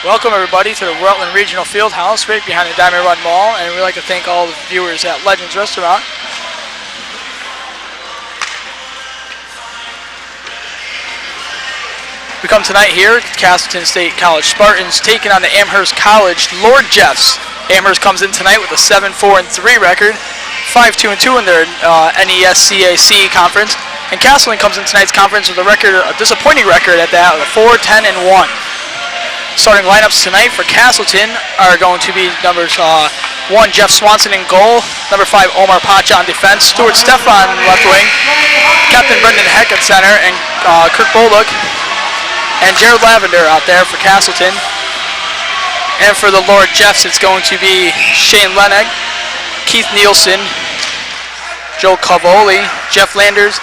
Welcome everybody to the Rutland Regional Fieldhouse right behind the Diamond Run Mall, and we'd like to thank all the viewers at Legends Restaurant. We come tonight here at Castleton State College Spartans taking on the Amherst College Lord Jeffs. Amherst comes in tonight with a 7-4-3 record, 5-2-2 in their NESCAC conference, and Castleton comes in tonight's conference with a disappointing record at that, of 4-10-1. Starting lineups tonight for Castleton are going to be numbers 1, Jeff Swanson in goal, number 5, Omar Pacha on defense, Stuart Stefan left wing, Captain Brendan Heck at center, and Kirk Bolduc, and Jared Lavender out there for Castleton. And for the Lord Jeffs, it's going to be Shane Lennig, Keith Nielsen, Joe Cavoli, Jeff Landers,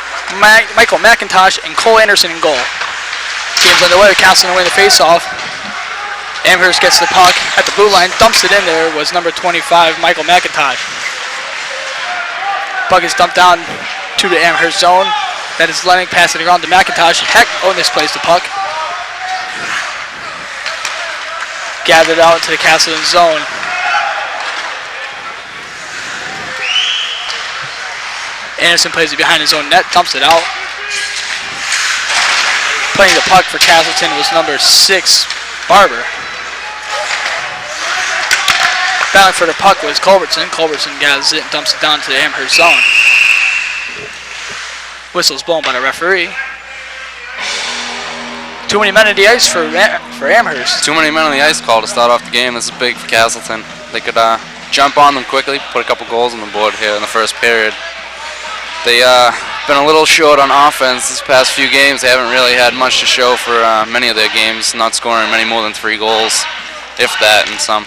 Michael McIntosh, and Cole Anderson in goal. Game's underway with Castleton winning the face-off. Amherst gets the puck at the blue line, dumps it in there, was number 25, Michael McIntosh. Puck is dumped down to the Amherst zone. That is Lennig passing it around to McIntosh. Heck misplays the puck. Gathered out into the Castleton zone. Anderson plays it behind his own net, dumps it out. Playing the puck for Castleton was number 6, Barber. Battling for the puck was Culbertson. Culbertson gathers it and dumps it down to the Amherst zone. Whistle's blown by the referee. Too many men on the ice for Amherst. Too many men on the ice call to start off the game. This is big for Castleton. They could jump on them quickly, put a couple goals on the board here in the first period. They've been a little short on offense this past few games. They haven't really had much to show for many of their games, not scoring many more than 3 goals, if that, in some.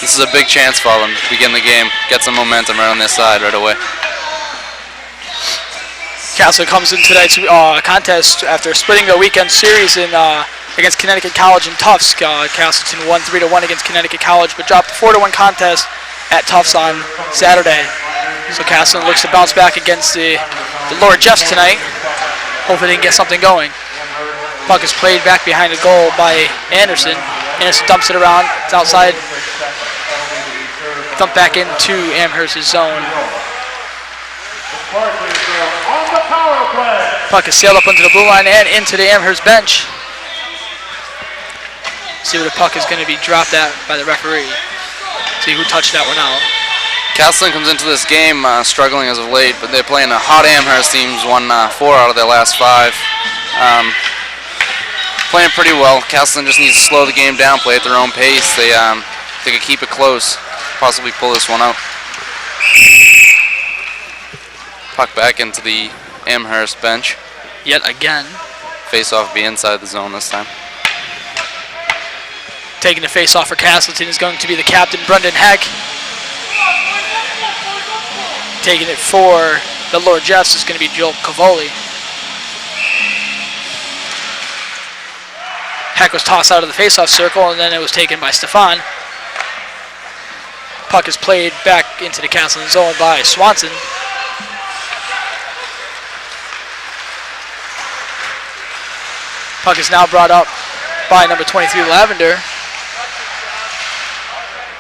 This is a big chance for them to begin the game, get some momentum right on their side right away. Castleton comes in tonight's contest after splitting the weekend series against Connecticut College and Tufts. Castleton won 3-1 against Connecticut College, but dropped the 4-1 contest at Tufts on Saturday. So Castleton looks to bounce back against the Lord Jeffs tonight. Hopefully they can get something going. Puck is played back behind the goal by Anderson. Anderson dumps it around. It's outside. Dumped back into Amherst's zone. Puck is sailed up onto the blue line and into the Amherst bench. See where the puck is going to be dropped at by the referee. See who touched that one out. Castleton comes into this game struggling as of late, but they're playing a hot Amherst team. Won 4 out of their last 5. Playing pretty well. Castleton just needs to slow the game down, play at their own pace. They could keep it close, possibly pull this one out. Puck back into the Amherst bench. Yet again. Face-off be inside the zone this time. Taking the face-off for Castleton is going to be the captain, Brendan Heck. Taking it for the Lord Jeffs is going to be Joel Cavoli. Heck was tossed out of the face-off circle, and then it was taken by Stefan. Puck is played back into the Castleton zone by Swanson. Puck is now brought up by number 23, Lavender.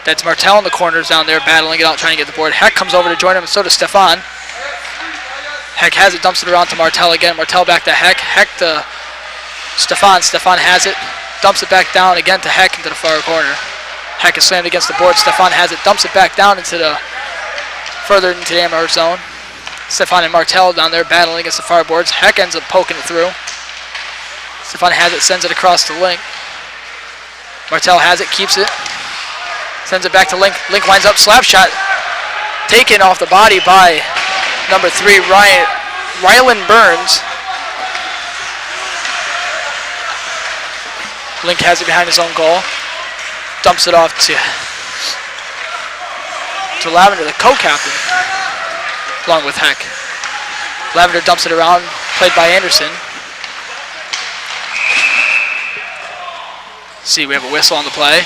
That's Martell in the corners down there, battling it out, trying to get the board. Heck comes over to join him, and so does Stefan. Heck has it, dumps it around to Martell again. Martell back to Heck. Heck to Stefan. Stefan has it, dumps it back down again to Heck into the far corner. Heck is slammed against the board. Stefan has it, dumps it back down further into the Amherst zone. Stefan and Martell down there battling against the far boards. Heck ends up poking it through. Stefan has it, sends it across to Link. Martell has it, keeps it. Sends it back to Link. Link winds up, slap shot. Taken off the body by number 3, Rylan Burns. Link has it behind his own goal. Dumps it off to Lavender, the co-captain, along with Heck. Lavender dumps it around, played by Anderson. See, we have a whistle on the play.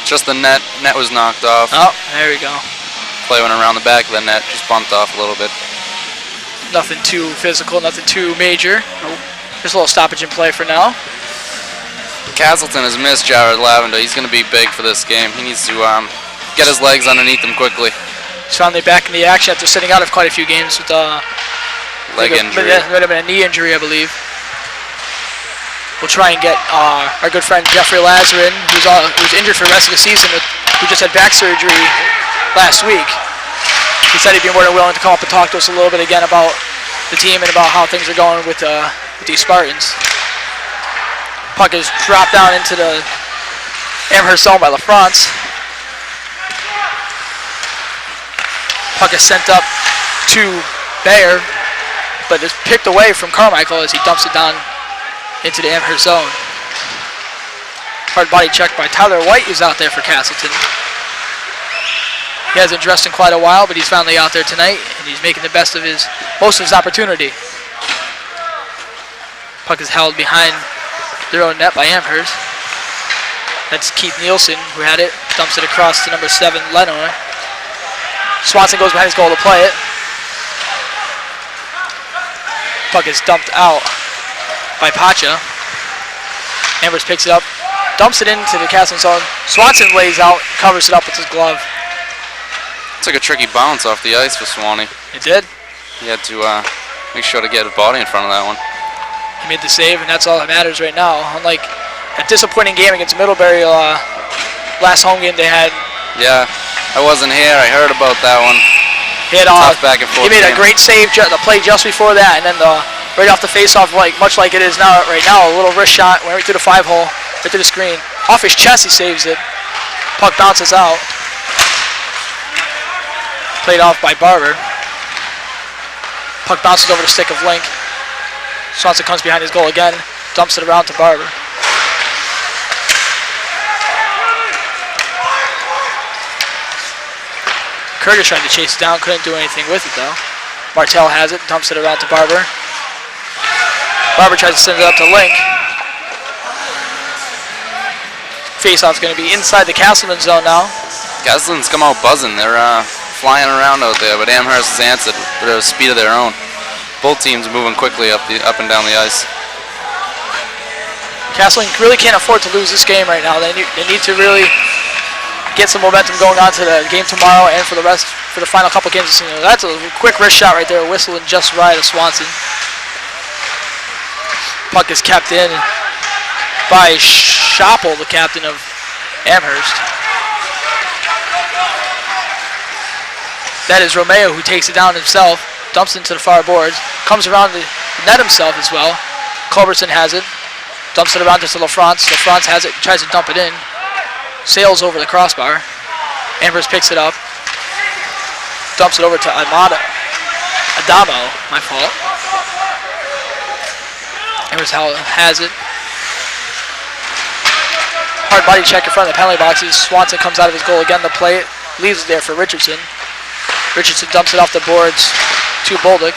Just the net was knocked off. Oh, there we go. Play went around the back of the net, just bumped off a little bit. Nothing too physical, nothing too major. Nope. Just a little stoppage in play for now. Castleton has missed Jared Lavender. He's going to be big for this game. He needs to get his legs underneath him quickly. He's finally back in the action after sitting out of quite a few games with leg injury. It might have been a knee injury, I believe. We'll try and get our good friend Jeffrey Lazarin, who's injured for the rest of the season, who just had back surgery last week. He said he'd be more than willing to come up and talk to us a little bit again about the team and about how things are going with these Spartans. Puck is dropped down into the Amherst zone by LaFrance. Puck is sent up to Bayer, but is picked away from Carmichael as he dumps it down into the Amherst zone. Hard body check by Tyler White, who's out there for Castleton. He hasn't dressed in quite a while, but he's finally out there tonight, and he's making the most of his opportunity. Puck is held behind their own net by Amherst. That's Keith Nielsen, who had it, dumps it across to number 7, Lenore. Swanson goes behind his goal to play it. Puck is dumped out by Pacha. Amherst picks it up, dumps it into the Castleton zone. Swanson lays out, covers it up with his glove. Took a tricky bounce off the ice for Swanee. It did. He had to make sure to get his body in front of that one. He made the save, and that's all that matters right now. Unlike a disappointing game against Middlebury last home game they had. Yeah, I wasn't here. I heard about that one. He had tough back and forth. He made a great save the play just before that, and then right off the face-off, much like it is now right now, a little wrist shot went right through the 5-hole, right through the screen. Off his chest, he saves it. Puck bounces out. Played off by Barber. Puck bounces over the stick of Link. Swanson comes behind his goal again, dumps it around to Barber. Curtis tried to chase it down, couldn't do anything with it though. Martell has it, dumps it around to Barber. Barber tries to send it up to Link. Faceoff's going to be inside the Castleton zone now. Castleton's come out buzzing. They're flying around out there, but Amherst has answered with a speed of their own. Both teams moving quickly up and down the ice. Castleton really can't afford to lose this game right now. They need to really get some momentum going on to the game tomorrow and for the final couple games of the season. That's a quick wrist shot right there, whistling just right of Swanson. Puck is kept in by Schoppel, the captain of Amherst. That is Romeo, who takes it down himself, dumps it into the far boards, comes around the net himself as well. Culbertson has it, dumps it around to LaFrance. LaFrance has it, tries to dump it in, sails over the crossbar. Amherst picks it up, dumps it over to Adamo, my fault. Amherst has it. Hard body check in front of the penalty boxes. Swanson comes out of his goal again to play it, leaves it there for Richardson. Richardson dumps it off the boards to Bolduc.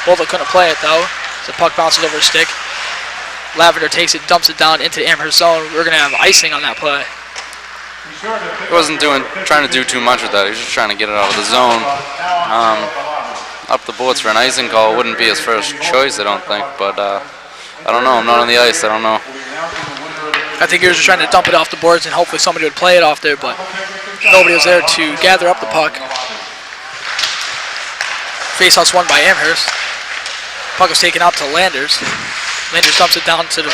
Bolduc couldn't play it though. The puck bounces over his stick. Lavender takes it, dumps it down into the Amherst zone. We're going to have icing on that play. He wasn't trying to do too much with that. He was just trying to get it out of the zone. Up the boards for an icing call wouldn't be his first choice, I don't think. But I don't know. I'm not on the ice. I don't know. I think he was just trying to dump it off the boards and hopefully somebody would play it off there, but nobody was there to gather up the puck. Faceoff's won by Amherst. Puck was taken out to Landers. Landers dumps it down to the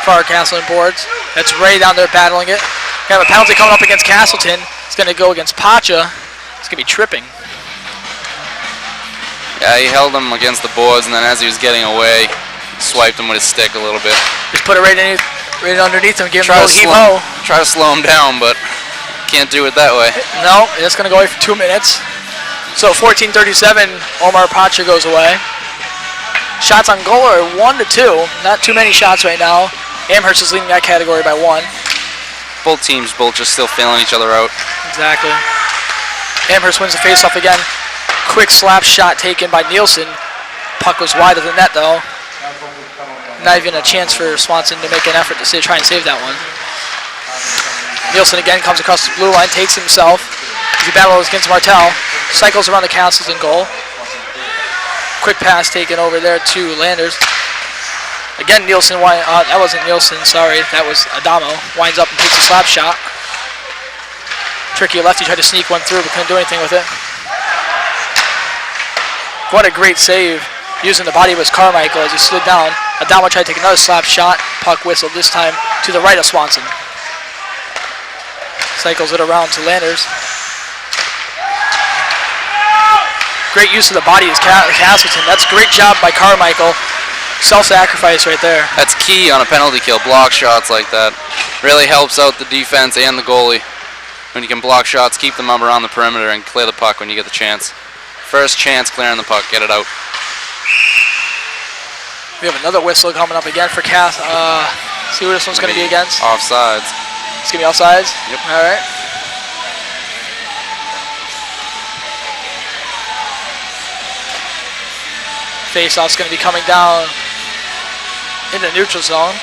far Castleton boards. That's Ray down there battling it. We have a penalty coming up against Castleton. It's going to go against Pacha. It's going to be tripping. Yeah, he held him against the boards, and then as he was getting away, swiped him with his stick a little bit. Just put it right underneath him, give him a little heave-ho. Try to slow him down, but can't do it that way. No, it's going to go away for 2 minutes. So 14:37, Omar Pacha goes away. Shots on goal are 1-2. Not too many shots right now. Amherst is leading that category by 1. Both teams just still failing each other out. Exactly. Amherst wins the faceoff again. Quick slap shot taken by Nielsen. Puck was wide of the net though. Not even a chance for Swanson to make an effort to try and save that one. Nielsen again comes across the blue line, takes himself. He battles against Martell. Cycles around the Castleton goal. Quick pass taken over there to Landers. Again, Nielsen, that wasn't Nielsen, sorry. That was Adamo. Winds up and takes a slap shot. Tricky lefty tried to sneak one through, but couldn't do anything with it. What a great save. Using the body of his Carmichael as he slid down. Adamo tried to take another slap shot. Puck whistled, this time to the right of Swanson. Cycles it around to Landers. Great use of the body of Castleton. That's a great job by Carmichael. Self-sacrifice right there. That's key on a penalty kill. Block shots like that really helps out the defense and the goalie. When you can block shots, keep them up around the perimeter and clear the puck when you get the chance. First chance clearing the puck, get it out. We have another whistle coming up again for Cass. See who this one's going to be against? Offsides. It's going to be offsides? Yep. All right. Face-off's going to be coming down in the neutral zone.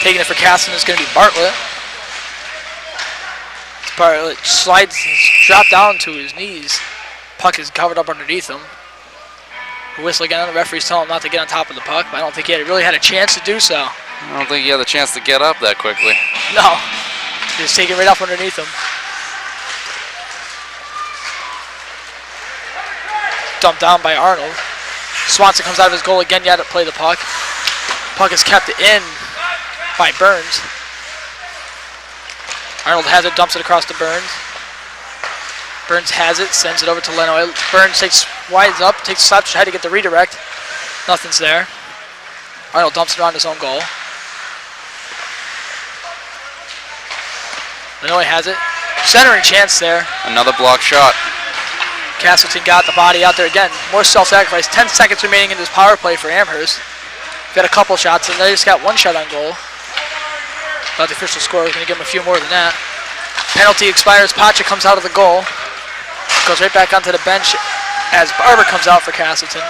Taking it for Castleton is going to be Bartlett. Bartlett slides, dropped down to his knees. Puck is covered up underneath him. Whistle again. The referee's telling him not to get on top of the puck, but I don't think he really had a chance to do so. I don't think he had the chance to get up that quickly. No. Just take it right up underneath him. Dumped down by Arnold. Swanson comes out of his goal again, yet to play the puck. Puck is kept in by Burns. Arnold has it, dumps it across to Burns. Burns has it, sends it over to Leno. Burns wides up, takes a slap, tried to get the redirect. Nothing's there. Arnold dumps it around his own goal. Leno has it. Centering chance there. Another block shot. Castleton got the body out there again. More self-sacrifice. 10 seconds remaining in this power play for Amherst. Got a couple shots, and they just got one shot on goal. Thought the official score was going to give him a few more than that. Penalty expires. Pacha comes out of the goal. Goes right back onto the bench as Barber comes out for Castleton.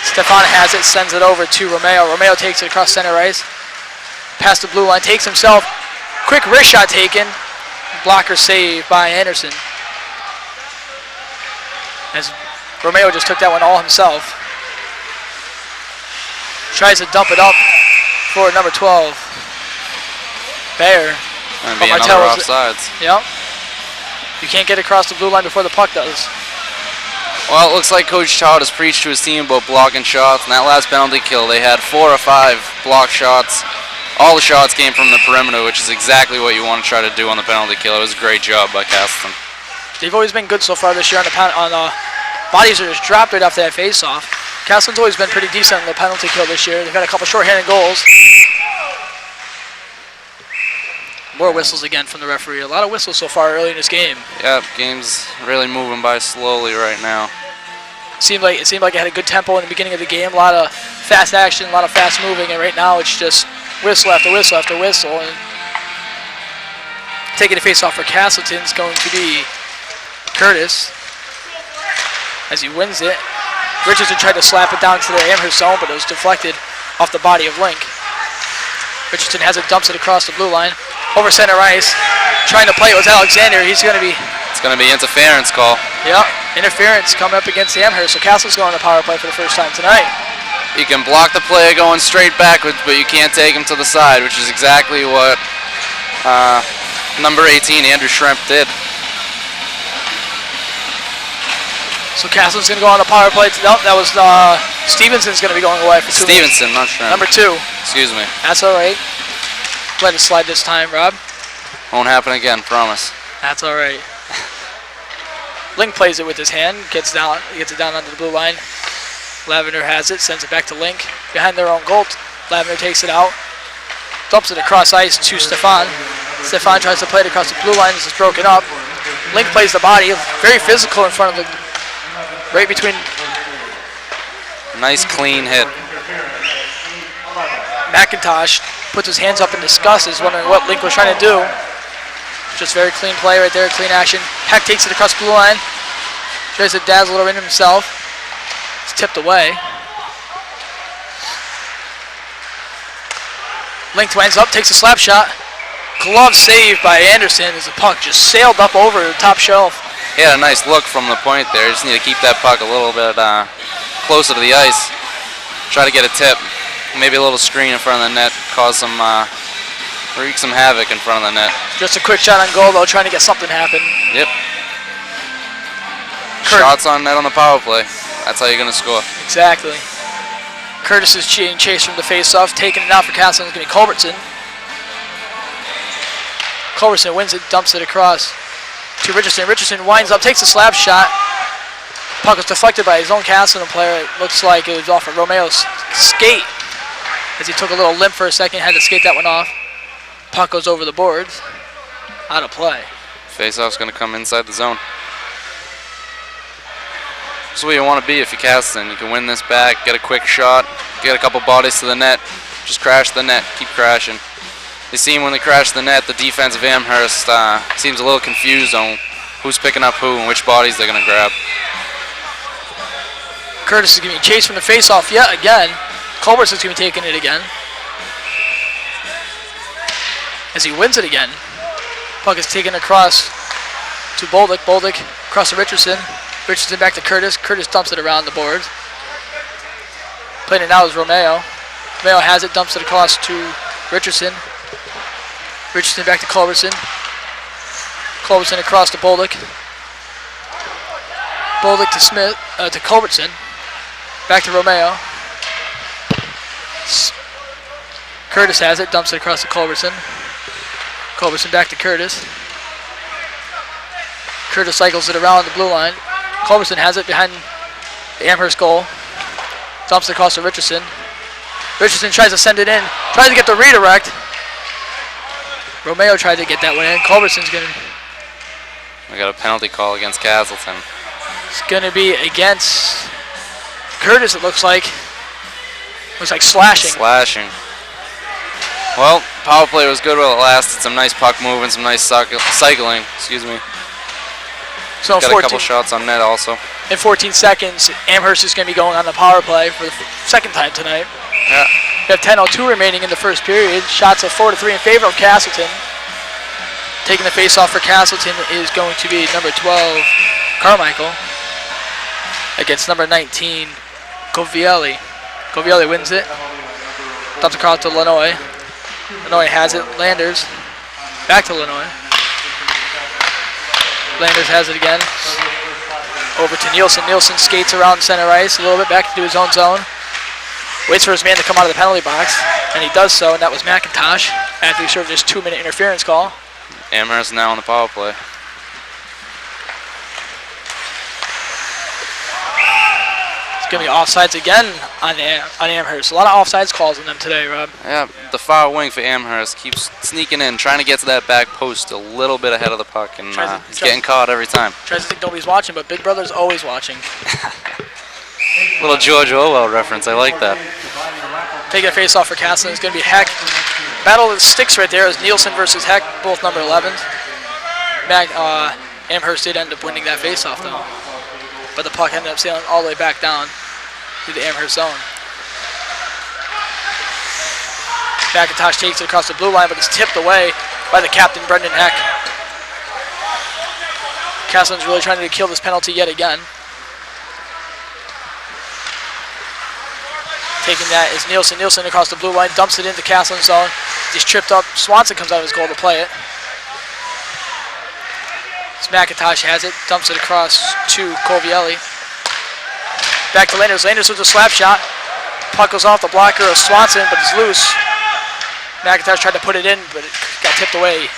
Stefan has it, sends it over to Romeo. Romeo takes it across center ice. Past the blue line, takes himself. Quick wrist shot taken. Blocker save by Anderson. As Romeo just took that one all himself. Tries to dump it up for number 12. Bayer. Might be another offsides. Yep. You can't get across the blue line before the puck does. Well, it looks like Coach Todd has preached to his team about blocking shots. And that last penalty kill, they had 4 or 5 block shots. All the shots came from the perimeter, which is exactly what you want to try to do on the penalty kill. It was a great job by Castleton. They've always been good so far this year on bodies are just dropped right after that face-off. Castleton's always been pretty decent on the penalty kill this year. They've got a couple short-handed goals. More whistles again from the referee. A lot of whistles so far early in this game. Yep, game's really moving by slowly right now. It seemed like it had a good tempo in the beginning of the game. A lot of fast action, a lot of fast moving, and right now it's just whistle after whistle after whistle. And taking the face off for Castleton is going to be Curtis as he wins it. Richardson tried to slap it down to the Amherst zone, but it was deflected off the body of Link. Richardson has it, dumps it across the blue line. Over center ice, trying to play it with Alexander. It's going to be interference call. Yep, interference coming up against Amherst. So Castle's going on the power play for the first time tonight. You can block the player going straight backwards, but you can't take him to the side, which is exactly what number 18, Andrew Schremp, did. So Castle's going to go on the power play. Nope, that was Stevenson's going to be going away for 2 minutes. Stevenson, not Schremp. Number 2. Excuse me. That's all right. Let it slide this time, Rob. Won't happen again, promise. That's all right. Link plays it with his hand, gets it down onto the blue line. Lavender has it, sends it back to Link. Behind their own goal, Lavender takes it out. Dumps it across ice to Stefan. Stefan tries to play it across the blue line as it's broken up. Link plays the body, very physical in front of the, right between. Nice clean hit. McIntosh puts his hands up in disgust, is wondering what Link was trying to do. Just very clean play right there, clean action. Heck takes it across the blue line. Tries to dazzle it in himself. It's tipped away. Link winds up, takes a slap shot. Glove save by Anderson as the puck just sailed up over the top shelf. He had a nice look from the point there. You just need to keep that puck a little bit closer to the ice. Try to get a tip. maybe a little screen in front of the net, cause some, wreak some havoc in front of the net. Just a quick shot on goal, though, trying to get something happen. Yep. Shots on net on the power play. That's how you're going to score. Exactly. Curtis is being chased from the face-off. Taking it out for Castleton is going to be Culbertson. Culbertson wins it, dumps it across to Richardson. Richardson winds up, takes a slap shot. Puck was deflected by his own Castleton player. It looks like it was off of Romeo's skate as he took a little limp for a second, had to skate that one off. Puck goes over the boards. Out of play. Face-off's going to come inside the zone. This is where you want to be if you're Castleton. You can win this back, get a quick shot, get a couple bodies to the net, just crash the net, keep crashing. You see when they crash the net, the defense of Amherst seems a little confused on who's picking up who and which bodies they're going to grab. Curtis is going to be chased from the face-off yet again. Culbertson's going to be taking it again. As he wins it again. Puck is taken across to Bolduc. Bolduc across to Richardson. Richardson back to Curtis. Curtis dumps it around the board. Playing it now is Romeo. Romeo has it, dumps it across to Richardson. Richardson back to Culbertson. Culbertson across to Bolduc. Bolduc to Smith, to Culbertson. Back to Romeo. Curtis has it, dumps it across to Culbertson. Culbertson back to Curtis. Curtis cycles it around the blue line. Culbertson has it behind the Amherst goal. Dumps it across to Richardson. Richardson tries to send it in. Tries to get the redirect. Romeo tried to get that one in. Culbertson's going to... We got a penalty call against Castleton. It's going to be against Curtis, it looks like. Looks like slashing. Slashing. Well, power play was good while it lasted. Some nice puck moving, some nice cycling. Excuse me. So got a couple shots on net also. In 14 seconds, Amherst is going to be going on the power play for the second time tonight. Yeah. We have 10:02 remaining in the first period. Shots of 4-3 in favor of Castleton. Taking the face-off for Castleton is going to be number 12, Carmichael, against number 19, Covielli. Covielli wins it. Dumps across to Lanoy. Lanoy has it. Landers. Back to Lanoy. Landers has it again. Over to Nielsen. Nielsen skates around center ice a little bit back into his own zone. Waits for his man to come out of the penalty box, and he does so, and that was McIntosh after he served his 2-minute interference call. Amherst now on the power play. It's going to be offsides again on Amherst. A lot of offsides calls on them today, Rob. Yeah, the far wing for Amherst keeps sneaking in, trying to get to that back post a little bit ahead of the puck, and he's getting caught every time. Tries to think nobody's watching, but Big Brother's always watching. Little George Orwell reference, I like that. Taking a face off for Castleton is going to be Heck. Battle of the sticks right there is Nielsen versus Heck, both number 11s. Amherst did end up winning that face off though, but the puck ended up sailing all the way back down to the Amherst zone. McIntosh takes it across the blue line, but it's tipped away by the captain, Brendan Heck. Castleton's really trying to kill this penalty yet again. Taking that is Nielsen. Nielsen across the blue line, dumps it into Castleton's zone. He's tripped up. Swanson comes out of his goal to play it. McIntosh has it, dumps it across to Covielli. Back to Landers. Landers with a slap shot. Puck goes off the blocker of Swanson, but it's loose. McIntosh tried to put it in, but it got tipped away.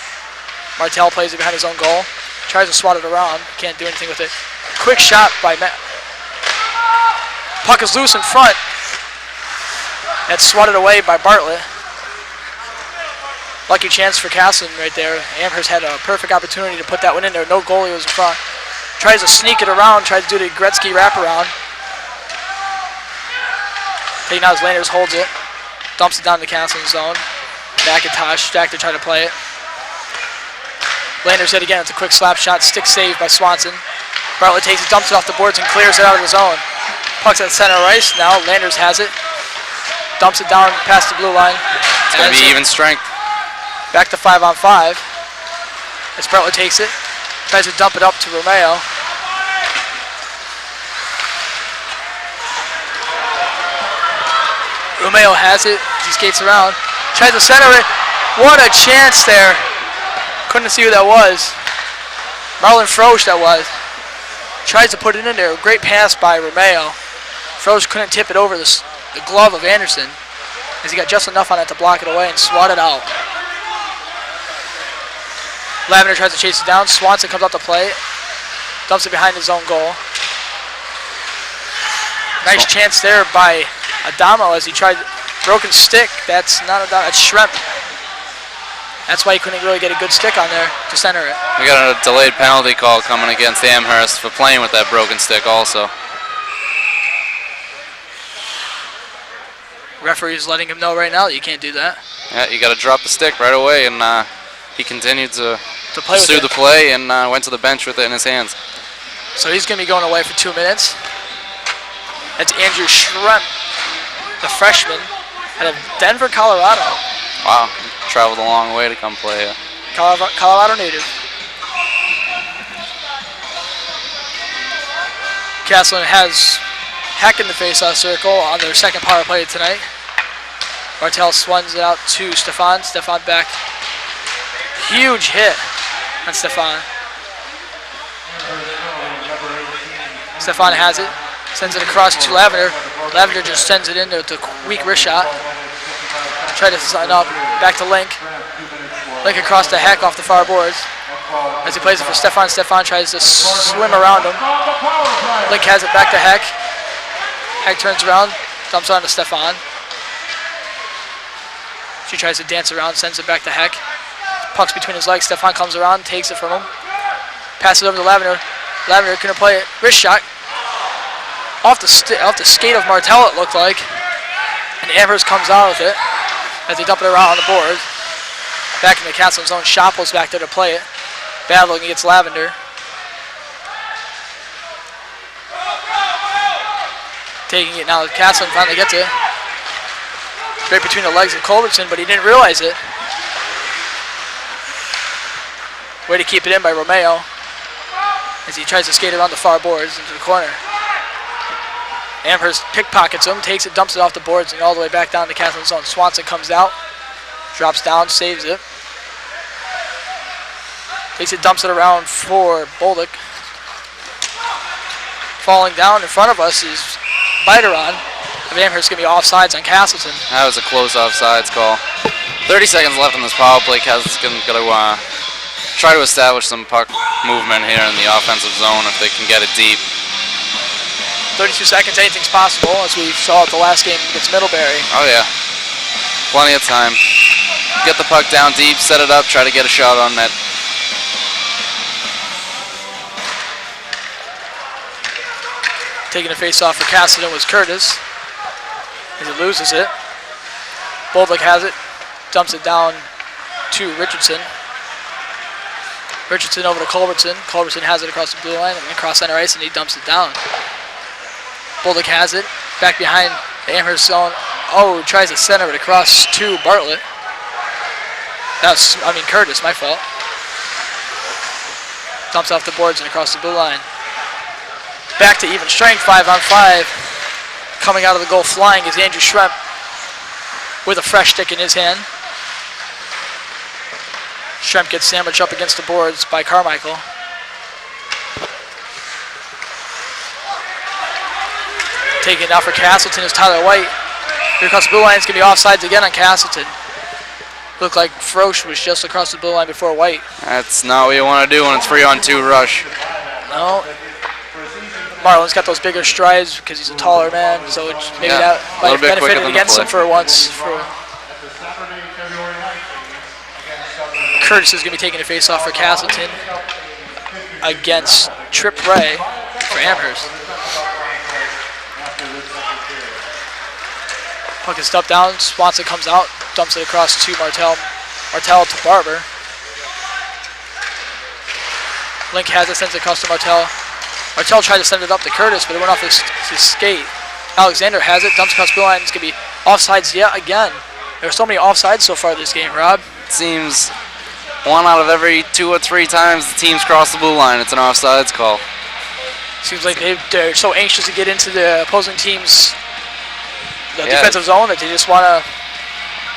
Martel plays it behind his own goal. Tries to swat it around. Can't do anything with it. Quick shot by Puck is loose in front. That's swatted away by Bartlett. Lucky chance for Castleton right there. Amherst had a perfect opportunity to put that one in there. No goalie was in front. Tries to sneak it around. Tries to do the Gretzky wraparound. Taking out his Landers, holds it. Dumps it down to Castleton's zone. McIntosh back to try to play it. Landers hit again. It's a quick slap shot. Stick saved by Swanson. Bartlett takes it, dumps it off the boards, and clears it out of the zone. Puck's at center ice now. Landers has it. Dumps it down past the blue line. It's going to be even strength. Back to 5-on-5. As Bartlett takes it. Tries to dump it up to Romeo. Romeo has it. He skates around. Tries to center it. What a chance there. Couldn't see who that was. Marlon Frosch that was. Tries to put it in there. Great pass by Romeo. Frosch couldn't tip it over the glove of Anderson, as he got just enough on it to block it away and swat it out. Lavender tries to chase it down. Swanson comes out to play it. Dumps it behind his own goal. Nice chance there by Adamo as he tried broken stick. That's not Adamo, it's Schremp. That's why he couldn't really get a good stick on there to center it. We got a delayed penalty call coming against Amherst for playing with that broken stick also. Referee's letting him know right now that you can't do that. Yeah, you got to drop the stick right away, and he continued to pursue the play and went to the bench with it in his hands. So he's going to be going away for 2 minutes. That's Andrew Schremp, the freshman out of Denver, Colorado. Wow, traveled a long way to come play here. Colorado native. Castleton has Heck in the face-off circle on their second power play tonight. Martel swings it out to Stefan. Stefan back. Huge hit on Stefan. Stefan has it. Sends it across to Lavender. Lavender just sends it in there with a weak wrist shot. Try to sign up. Back to Link. Link across to Heck off the far boards. As he plays it for Stefan. Stefan tries to swim around him. Link has it back to Heck. Heck turns around. Dumps on to Stefan. She tries to dance around. Sends it back to Heck. Puck's between his legs. Stefan comes around. Takes it from him. Passes it over to Lavender. Lavender couldn't play it. Wrist shot. Off the skate of Martel, it looked like. And Amherst comes out with it as they dump it around on the board. Back in the Castleton zone. Shoppel's back there to play it. Battling against Lavender. Taking it now. Castleton finally gets it. Right between the legs of Culbertson, but he didn't realize it. Way to keep it in by Romeo as he tries to skate around the far boards into the corner. Amherst pickpockets him, takes it, dumps it off the boards, and all the way back down to Castleton zone. Swanson comes out, drops down, saves it. Takes it, dumps it around for Bolduc. Falling down in front of us is Biteron of Amherst. Going to be offsides on Castleton. That was a close offsides call. 30 seconds left on this power play. Castleton's going to try to establish some puck movement here in the offensive zone if they can get it deep. 32 seconds, anything's possible, as we saw at the last game against Middlebury. Oh yeah, plenty of time. Get the puck down deep, set it up, try to get a shot on net. Taking a face-off for Castleton was Curtis, as he loses it. Bolduc has it, dumps it down to Richardson. Richardson over to Culbertson. Culbertson has it across the blue line and across center ice, and he dumps it down. Bolduc has it, back behind the Amherst zone. Oh, tries to center it across to Bartlett. Curtis, my fault. Dumps off the boards and across the blue line. Back to even strength, 5-on-5. Coming out of the goal flying is Andrew Schremp with a fresh stick in his hand. Schremp gets sandwiched up against the boards by Carmichael. Taking it out for Castleton is Tyler White. Here across the blue line, it's going to be offsides again on Castleton. Looked like Frosch was just across the blue line before White. That's not what you want to do when it's 3-on-2 rush. No. Marlon's got those bigger strides because he's a taller man, so maybe that might have benefited against him for once. Curtis is going to be taking a face-off for Castleton against Tripp Ray for Amherst. Puck is stuffed down. Swanson comes out, dumps it across to Martel. Martel to Barber. Link has it, sends it across to Martel. Martel tried to send it up to Curtis, but it went off his skate. Alexander has it, dumps across the blue line. It's going to be offsides yet again. There are so many offsides so far this game, Rob. It seems 1 out of every 2 or 3 times the teams cross the blue line, it's an offsides call. Seems like they're so anxious to get into the opposing team's the defensive zone that they just want to.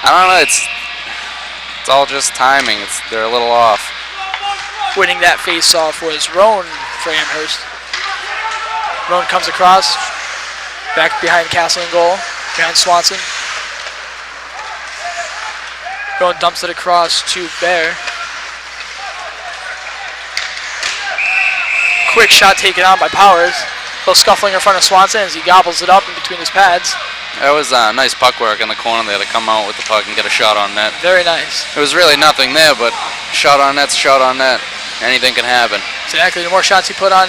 I don't know. It's all just timing. They're a little off. Winning that face-off was Roan for Amherst. Roan comes across, back behind Castleton goal, behind Swanson. Roan dumps it across to Bear. Quick shot taken on by Powers. A little scuffling in front of Swanson as he gobbles it up in between his pads. That was nice puck work in the corner there to come out with the puck and get a shot on net. Very nice. It was really nothing there, but shot on net's shot on net. Anything can happen. Exactly. The more shots you put on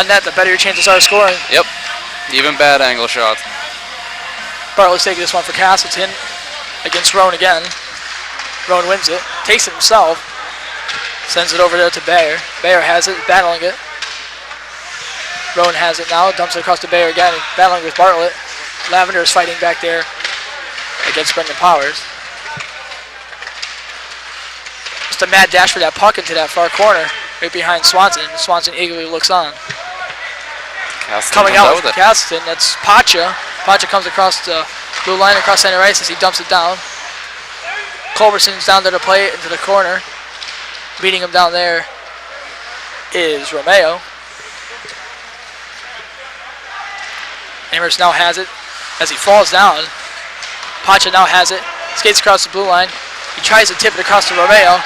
net, the better your chances are of scoring. Yep. Even bad angle shots. Bartlett's taking this one for Castleton against Roan again. Roan wins it. Takes it himself. Sends it over there to Bayer. Bayer has it, battling it. Roan has it now. Dumps it across to Bayer again, battling with Bartlett. Lavender is fighting back there against Brendan Powers. Just a mad dash for that puck into that far corner, right behind Swanson. Swanson eagerly looks on. Coming out with Castleton, that's Pacha. Pacha comes across the blue line across center ice as he dumps it down. Culberson's down there to play it into the corner. Beating him down there is Romeo. Amherst now has it as he falls down. Pacha now has it, skates across the blue line. He tries to tip it across to Romeo.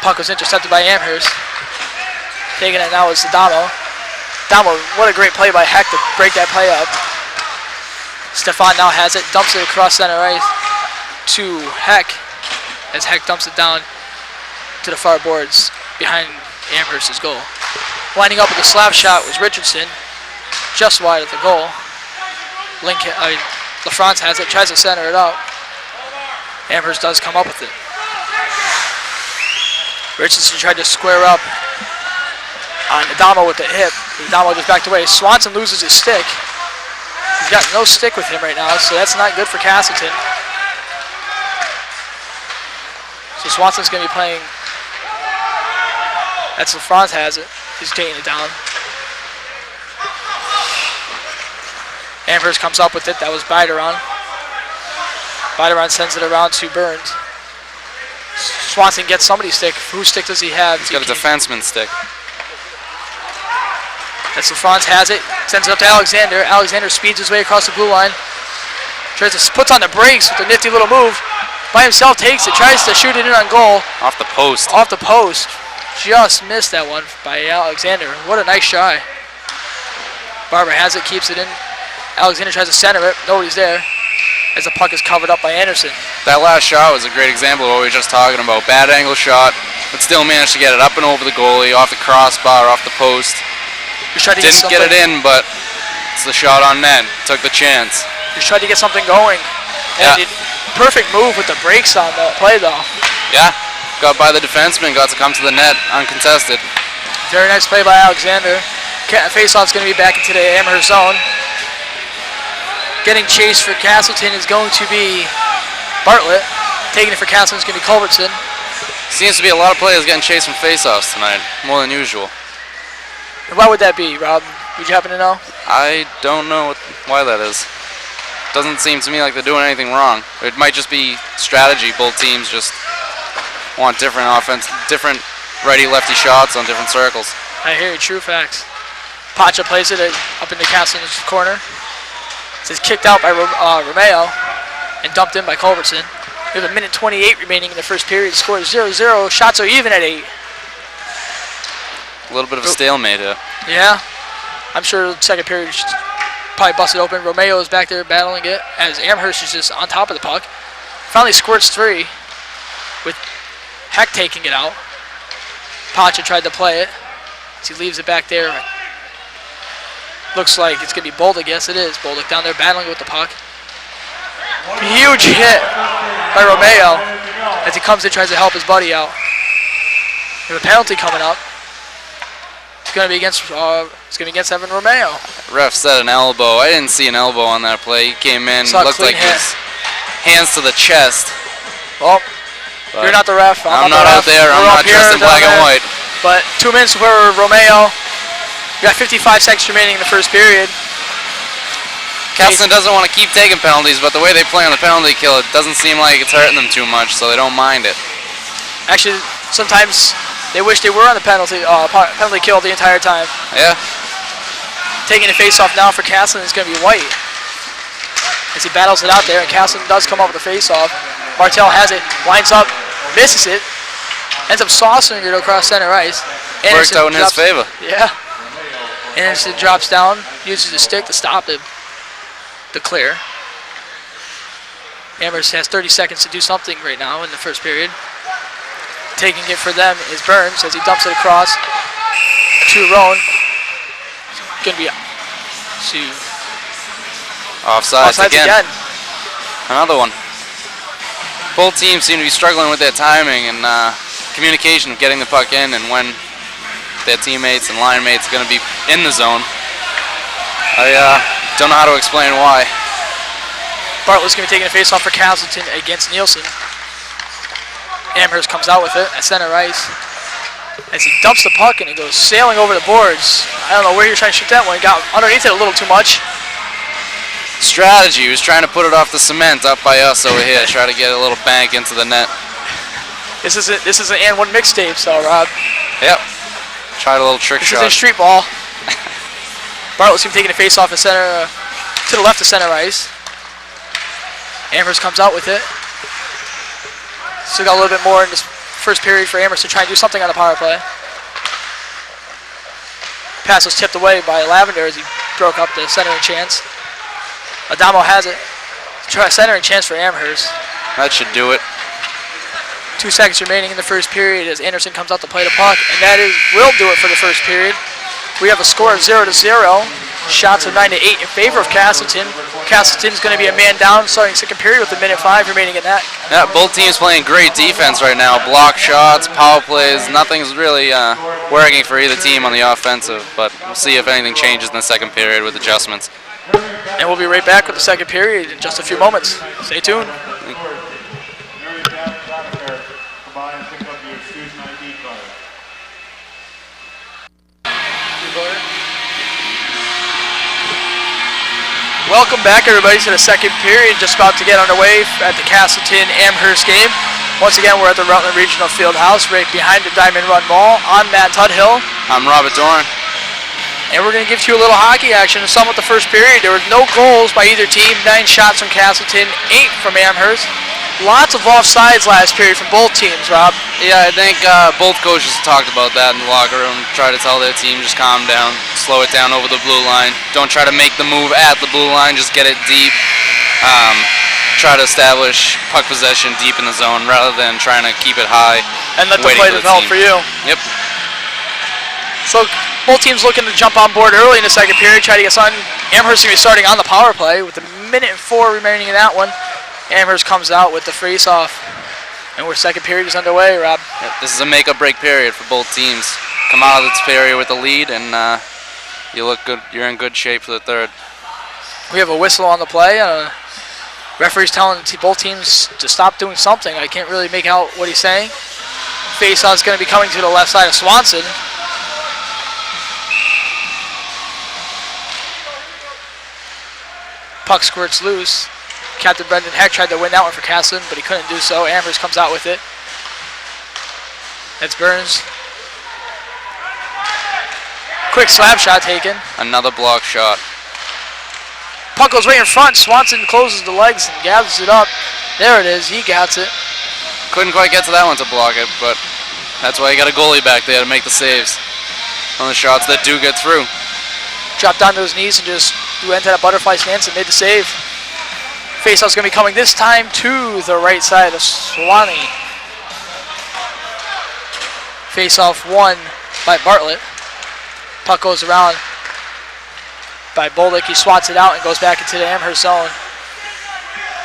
Puck was intercepted by Amherst. Taking it now is Adamo. Adamo, what a great play by Heck to break that play up. Stefan now has it, dumps it across center ice to Heck as Heck dumps it down to the far boards behind Amherst's goal. Lining up with the slap shot was Richardson, just wide of the goal. LaFrance has it, tries to center it up. Amherst does come up with it. Richardson tried to square up on Adamo with the hip. Adamo just backed away. Swanson loses his stick. He's got no stick with him right now, so that's not good for Castleton. So Swanson's going to be playing. That's LaFrance has it. He's taking it down. Amherst comes up with it. That was Bideron. Bideron sends it around to Burns. Swanson gets somebody's stick. Whose stick does he have? He's got a defenseman's stick. That's LaFrance has it. Sends it up to Alexander. Alexander speeds his way across the blue line. Puts on the brakes with a nifty little move. By himself takes it. Tries to shoot it in on goal. Off the post. Off the post. Just missed that one by Alexander. What a nice try. Barber has it. Keeps it in. Alexander tries to center it. Nobody's there as the puck is covered up by Anderson. That last shot was a great example of what we were just talking about. Bad angle shot, but still managed to get it up and over the goalie, off the crossbar, off the post. Didn't get it in, but it's the shot on net. Took the chance. Just tried to get something going. And perfect move with the brakes on the play, though. Yeah, got by the defenseman, got to come to the net uncontested. Very nice play by Alexander. Faceoff's going to be back into the Amherst zone. Getting chased for Castleton is going to be Bartlett. Taking it for Castleton is going to be Culbertson. Seems to be a lot of players getting chased from faceoffs tonight, more than usual. And why would that be, Rob? Would you happen to know? I don't know why that is. Doesn't seem to me like they're doing anything wrong. It might just be strategy. Both teams just want different offense, different righty-lefty shots on different circles. I hear you. True facts. Pacha plays it up into Castleton's corner. It's kicked out by Romeo and dumped in by Culbertson. We have a minute 28 remaining in the first period. Score is 0-0. Shots are even at 8. A little bit of a stalemate here. Yeah. I'm sure the second period probably busted open. Romeo is back there battling it as Amherst is just on top of the puck. Finally squirts 3 with Heck taking it out. Pacha tried to play it as he leaves it back there. Looks like it's going to be Bolduc. Yes, it is. Bolduc down there battling with the puck. Huge hit by Romeo as he comes in and tries to help his buddy out. We have a penalty coming up. It's going to be against Evan Romeo. Ref said an elbow. I didn't see an elbow on that play. He came in, looked like his hands to the chest. Well, you're not the ref. I'm not out there. I'm not dressed in black and white. But 2 minutes for Romeo. We got 55 seconds remaining in the first period. Castleton doesn't want to keep taking penalties, but the way they play on the penalty kill, it doesn't seem like it's hurting them too much, so they don't mind it. Actually, sometimes they wish they were on the penalty kill the entire time. Yeah. Taking the face-off now for Castleton is going to be White. As he battles it out there, and Castleton does come up with a face-off. Martell has it, lines up, misses it, ends up saucering it across center ice. Worked out in his favor. Yeah. Anderson drops down, uses his stick to stop the clear. Amherst has 30 seconds to do something right now in the first period. Taking it for them is Burns as he dumps it across to Roan. Going to be offsides again. Another one. Both teams seem to be struggling with their timing and communication of getting the puck in and when their teammates and line mates are going to be in the zone. I don't know how to explain why. Bartlett's going to be taking a face-off for Castleton against Nielsen. Amherst comes out with it at center ice as he dumps the puck and he goes sailing over the boards. I don't know where he was trying to shoot that one. He got underneath it a little too much. Strategy. He was trying to put it off the cement up by us over here, try to get a little bank into the net. This is an and one mixtape, so Rob. Yep. Tried a little trick shot. This is a street ball. Bartlett's going to be taking a face-off at center, to the left of center ice. Amherst comes out with it. Still got a little bit more in this first period for Amherst to try and do something on the power play. Pass was tipped away by Lavender as he broke up the centering chance. Adamo has it. Try a centering chance for Amherst. That should do it. 2 seconds remaining in the first period as Anderson comes out to play the puck, and that will do it for the first period. We have a score of 0-0. Shots of 9-8 in favor of Castleton. Castleton's going to be a man down starting second period with 1:05 remaining in that. Yeah, both teams playing great defense right now. Block shots, power plays, nothing's really working for either team on the offensive, but we'll see if anything changes in the second period with adjustments. And we'll be right back with the second period in just a few moments. Stay tuned. Welcome back, everybody, to the second period. Just about to get underway at the Castleton-Amherst game. Once again, we're at the Rutland Regional Fieldhouse, right behind the Diamond Run Mall. I'm Matt Tudhill. I'm Robert Doran. And we're going to give you a little hockey action to sum up the first period. There were no goals by either team. 9 shots from Castleton, 8 from Amherst. Lots of offsides last period from both teams, Rob. Yeah, I think both coaches talked about that in the locker room. Try to tell their team, just calm down, slow it down over the blue line. Don't try to make the move at the blue line, just get it deep. Try to establish puck possession deep in the zone rather than trying to keep it high. And let the play develop for you. Yep. So both teams looking to jump on board early in the second period, try to get something. Amherst is going to be starting on the power play with 1:04 remaining in that one. Amherst comes out with the face-off, and we're second period is underway, Rob. Yep, this is a make-or-break period for both teams. Come out of this period with the lead, and you look good. You're in good shape for the third. We have a whistle on the play. Referee's telling both teams to stop doing something. I can't really make out what he's saying. Face-off is going to be coming to the left side of Swanson. Puck squirts loose. Captain Brendan Heck tried to win that one for Castleton, but he couldn't do so. Amherst comes out with it. That's Burns. Quick slap shot taken. Another block shot. Puck goes right in front. Swanson closes the legs and gathers it up. There it is. He gets it. Couldn't quite get to that one to block it, but that's why you got a goalie back there to make the saves on the shots that do get through. Dropped down to his knees and just went to that butterfly stance and made the save. Faceoff's going to be coming this time to the right side of Swanee. Faceoff won by Bartlett. Puck goes around by Boldick. He swats it out and goes back into the Amherst zone.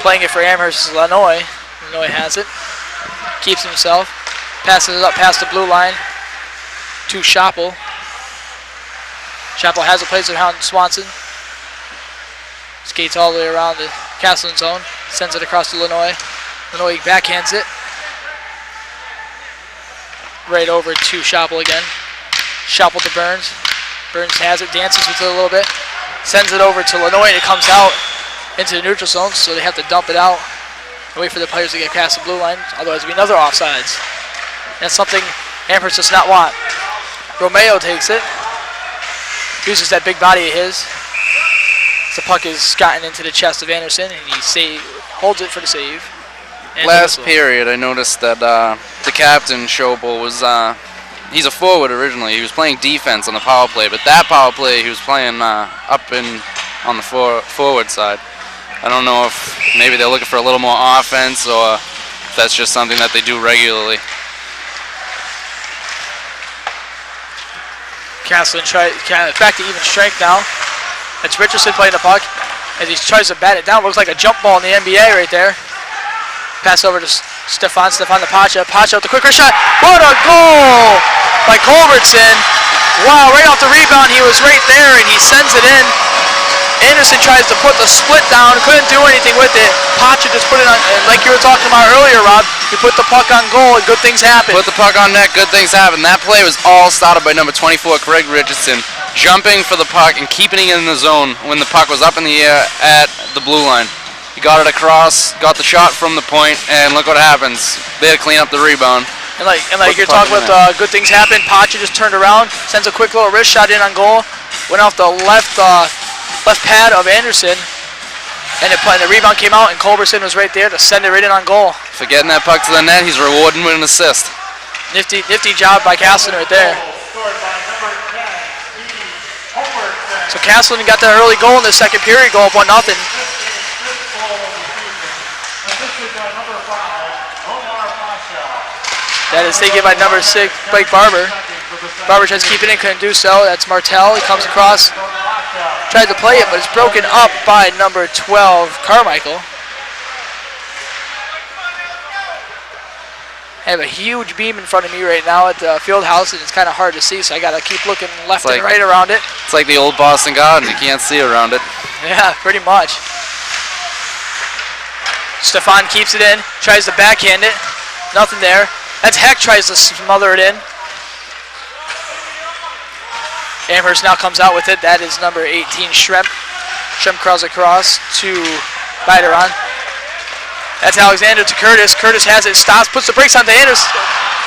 Playing it for Amherst is Lanoy. Lanoy has it. Keeps himself. Passes it up past the blue line to Schoppel. Schoppel has it, plays it around Swanson. Skates all the way around the Castleton zone. Sends it across to Lanoy. Lanoy backhands it. Right over to Schoppel again. Schoppel to Burns. Burns has it, dances with it a little bit. Sends it over to Lanois, and it comes out into the neutral zone, so they have to dump it out and wait for the players to get past the blue line. Otherwise, it'll be another offsides. That's something Amherst does not want. Romeo takes it. Uses that big body of his. The puck has gotten into the chest of Anderson, and he holds it for the save. Last period, I noticed that the captain, Schobel, was he's a forward originally. He was playing defense on the power play, but that power play he was playing up on the forward side. I don't know if maybe they're looking for a little more offense, or if that's just something that they do regularly. Castleton back to even strength now. That's Richardson playing the puck as he tries to bat it down. Looks like a jump ball in the NBA right there. Pass over to Stefan to Pacha. Pacha with the quick wrist shot. What a goal by Culbertson. Wow, right off the rebound, he was right there and he sends it in. Anderson tries to put the split down, couldn't do anything with it. Pacha just put it on, like you were talking about earlier, Rob. You put the puck on goal and good things happen. Put the puck on net, good things happen. That play was all started by number 24, Craig Richardson, jumping for the puck and keeping it in the zone when the puck was up in the air at the blue line. He got it across, got the shot from the point, and look what happens. They had to clean up the rebound. And like you're talking about good things happen, Pacha just turned around, sends a quick little wrist shot in on goal, went off the left pad of Anderson, and the rebound came out, and Culbertson was right there to send it right in on goal. For getting that puck to the net, he's rewarding with an assist. Nifty job by Castleton right there. So Castleton got that early goal in the second period, go up 1-0. That is taken by number 6, Blake Barber. Barber tries to keep it in, couldn't do so. That's Martell. He comes across, tries to play it, but it's broken up by number 12, Carmichael. I have a huge beam in front of me right now at the field house, and it's kind of hard to see, so I got to keep looking left and right around it. It's like the old Boston Garden. You can't see around it. Yeah, pretty much. Stefan keeps it in, tries to backhand it. Nothing there. That's Heck tries to smother it in. Amherst now comes out with it. That is number 18, Schremp. Schremp crawls across to Bideron. That's Alexander to Curtis. Curtis has it, stops, puts the brakes on to Anderson.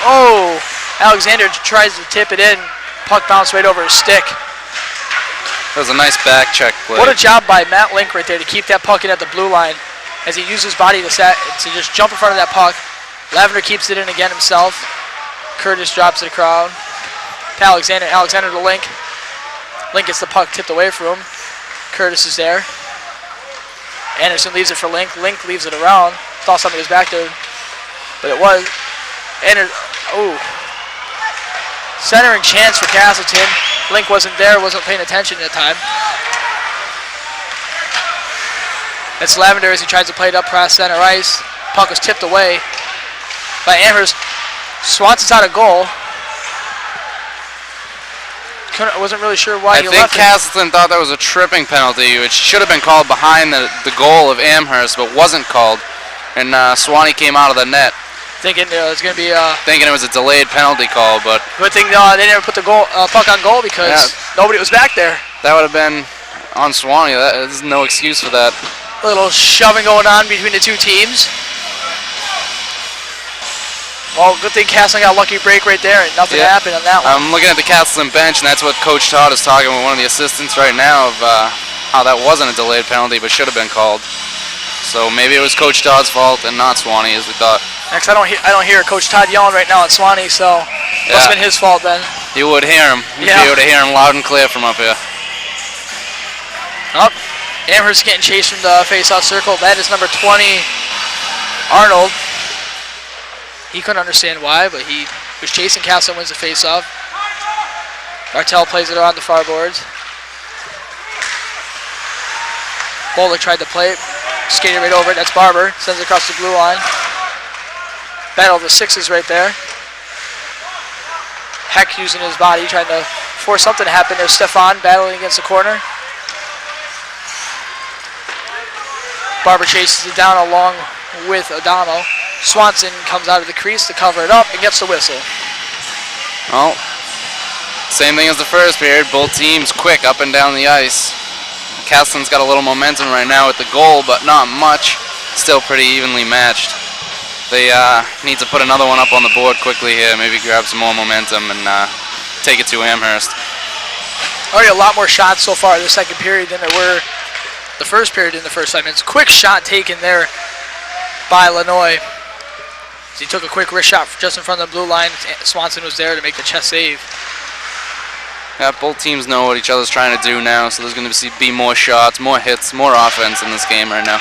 Oh, Alexander tries to tip it in. Puck bounced right over his stick. That was a nice back check play. What a job by Matt Link right there to keep that puck in at the blue line as he used his body to just jump in front of that puck. Lavender keeps it in again himself. Curtis drops it across to Alexander. Alexander to Link. Link gets the puck tipped away from him. Curtis is there. Anderson leaves it for Link. Link leaves it around. Thought somebody was back there, but it was. Centering chance for Castleton. Link wasn't there, wasn't paying attention at the time. That's Lavender as he tries to play it up past center ice. Puck was tipped away by Amherst. Swanson's out of goal. Wasn't really sure why he left. I think Castleton thought that was a tripping penalty, which should have been called behind the goal of Amherst, but wasn't called. And Swanee came out of the net. Thinking it was going to be thinking it was a delayed penalty call, but good thing they never put the puck on goal because nobody was back there. That would have been on Swanee. There's no excuse for that. A little shoving going on between the two teams. Well, good thing Castleton got a lucky break right there, and nothing happened on that one. I'm looking at the Castleton bench, and that's what Coach Todd is talking with one of the assistants right now of how that wasn't a delayed penalty, but should have been called. So maybe it was Coach Todd's fault and not Swanee, as we thought. Next, I don't hear Coach Todd yelling right now at Swanee, so it must have been his fault then. You would hear him. You'd be able to hear him loud and clear from up here. Oh, Amherst getting chased from the face-off circle. That is number 20, Arnold. He couldn't understand why, but he was chasing Castleton, wins the face-off. Martell plays it around the far boards. Bowler tried to play it, skated right over it. That's Barber, sends it across the blue line. Battle of the sixes right there. Heck using his body, trying to force something to happen. There's Stefan battling against the corner. Barber chases it down along with Adamo. Swanson comes out of the crease to cover it up and gets the whistle. Well, same thing as the first period. Both teams quick up and down the ice. Castleton's got a little momentum right now with the goal, but not much. Still pretty evenly matched. They need to put another one up on the board quickly here, maybe grab some more momentum and take it to Amherst. Already a lot more shots so far in the second period than there were the first period in the first 5 minutes. Quick shot taken there by Lanoy. He took a quick wrist shot just in front of the blue line. Swanson was there to make the chest save. Yeah, both teams know what each other's trying to do now, so there's going to be more shots, more hits, more offense in this game right now.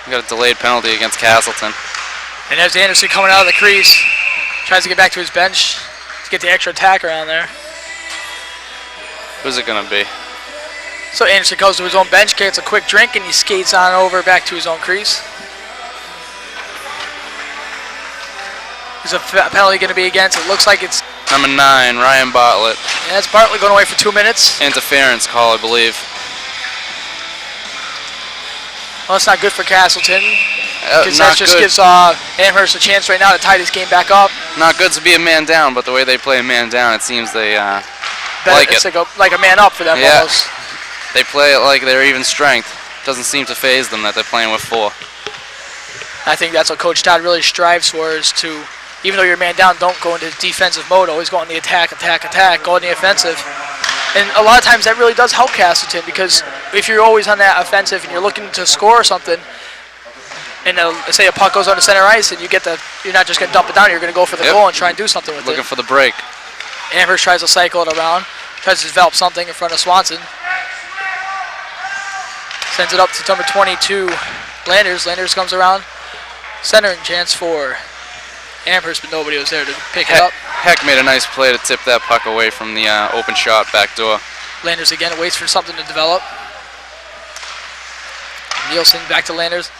We got a delayed penalty against Castleton. And there's Anderson coming out of the crease. Tries to get back to his bench to get the extra attacker on there. Who's it going to be? So Anderson goes to his own bench, gets a quick drink, and he skates on over back to his own crease. There's a penalty going to be against. It looks like it's number 9, Ryan Bartlett. Yeah, that's Bartlett going away for 2 minutes. Interference call, I believe. Well, that's not good for Castleton. Because Not that just good. gives Amherst a chance right now to tie this game back up. Not good to be a man down, but the way they play a man down, it seems they like it's it. like a man up for them Yeah. almost. They play it like they're even strength. Doesn't seem to faze them that they're playing with 4. I think that's what Coach Todd really strives for, is to, even though you're man down, don't go into defensive mode. Always go on the attack, go on the offensive. And a lot of times that really does help Castleton, because if you're always on that offensive and you're looking to score something, and say a puck goes on the center ice and you're not just going to dump it down, you're going to go for the goal and try and do something with Looking it. for the break. Amherst tries to cycle it around, tries to develop something in front of Swanson. Sends it up to number 22, Landers. Landers comes around. Centering chance for Amherst, but nobody was there to pick it up. Heck made a nice play to tip that puck away from the open shot back door. Landers again waits for something to develop. Nielsen back to Landers.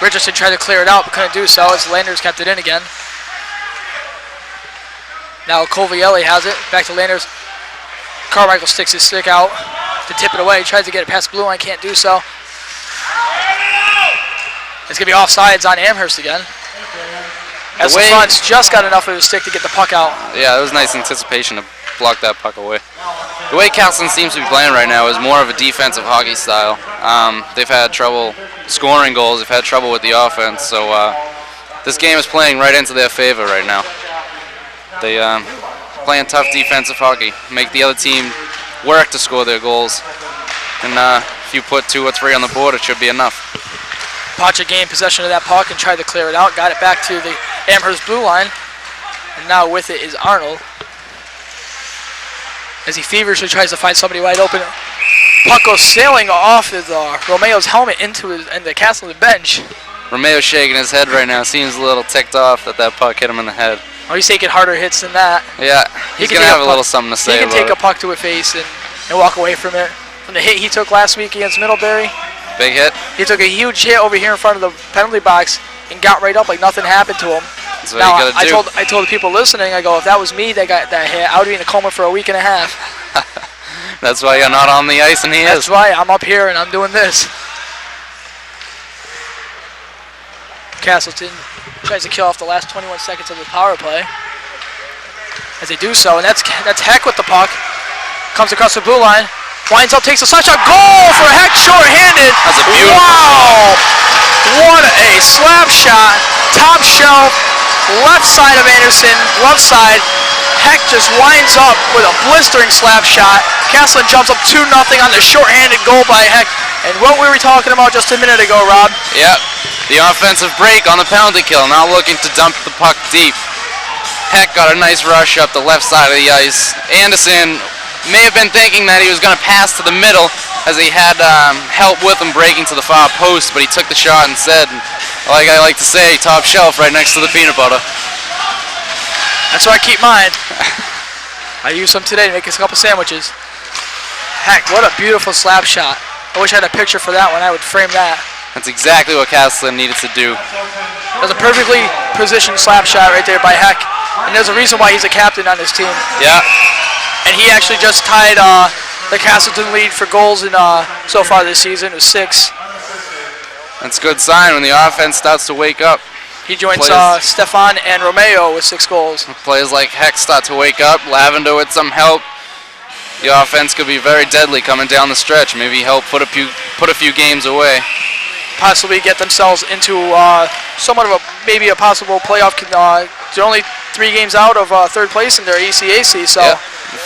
Richardson tried to clear it out but couldn't do so as Landers kept it in again. Now Covielli has it. Back to Landers. Carmichael sticks his stick out to tip it away. Tries to get it past the blue line, can't do so. It's going to be offsides on Amherst again. As Franz just got enough of his stick to get the puck out. Yeah, it was nice anticipation to block that puck away. The way Castleton seems to be playing right now is more of a defensive hockey style. They've had trouble scoring goals. They've had trouble with the offense. So this game is playing right into their favor right now. They playing tough defensive hockey. Make the other team work to score their goals. And if you put 2 or 3 on the board, it should be enough. Pacha gained possession of that puck and tried to clear it out. Got it back to the Amherst blue line. And now with it is Arnold, as he feverishly tries to find somebody wide open. Puck goes sailing off of Romeo's helmet into the Castleton bench. Romeo's shaking his head right now. Seems a little ticked off that puck hit him in the head. Oh, he's taking harder hits than that. Yeah, he's going to have a little something to say about it. He can take a puck to a face and walk away from it. From the hit he took last week against Middlebury. Big hit. He took a huge hit over here in front of the penalty box and got right up like nothing happened to him. That's what you gotta do. I told the people listening, I go, if that was me that got that hit, I would be in a coma for a week and a half. That's why you're not on the ice and he is. That's why I'm up here and I'm doing this. Castleton tries to kill off the last 21 seconds of the power play. As they do so, and that's Heck with the puck. Comes across the blue line. Winds up, takes a slap shot. Goal for Heck, short-handed. That's a beautiful. Wow! What a slap shot. Top shelf, left side of Anderson, left side. Heck just winds up with a blistering slap shot. Castleton jumps up 2-0 on the short-handed goal by Heck. And what we were talking about just a minute ago, Rob. Yep, the offensive break on the penalty kill, not looking to dump the puck deep. Heck got a nice rush up the left side of the ice. Anderson may have been thinking that he was going to pass to the middle as he had help with him breaking to the far post, but he took the shot instead. Like I like to say, top shelf right next to the peanut butter. That's where I keep mine. I used some today to make a couple sandwiches. Heck, what a beautiful slap shot. I wish I had a picture for that one. I would frame that. That's exactly what Castleton needed to do. That was a perfectly positioned slap shot right there by Heck. And there's a reason why he's a captain on this team. Yeah. And he actually just tied the Castleton lead for goals in so far this season. It was 6. That's a good sign when the offense starts to wake up. He joins Stefan and Romeo with 6 goals. Players like Heck start to wake up. Lavender with some help. the offense could be very deadly coming down the stretch. Maybe help put a few games away. Possibly get themselves into somewhat of maybe a possible playoff. They're only 3 games out of third place in their ECAC, so yeah,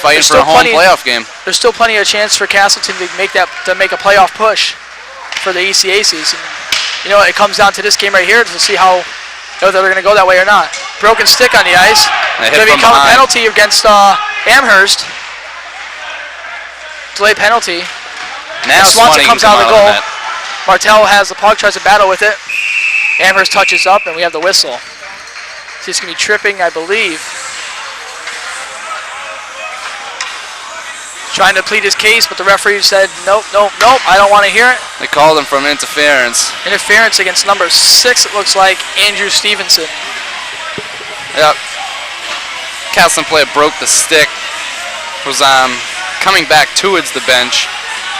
fighting for a home playoff game. There's still plenty of chance for Castleton to make a playoff push for the ECACs. And, you know, it comes down to this game right here to see how they're going to go that way or not. Broken stick on the ice. Going to become a penalty against Amherst. Delay penalty. Now Swanson comes out of the goal. Net. Martell has the puck, tries to battle with it. Amherst touches up, and we have the whistle. He's going to be tripping, I believe. Trying to plead his case, but the referee said, nope, I don't want to hear it. They called him from interference. Interference against number 6, it looks like, Andrew Stevenson. Yep. Castleton player broke the stick. Was coming back towards the bench,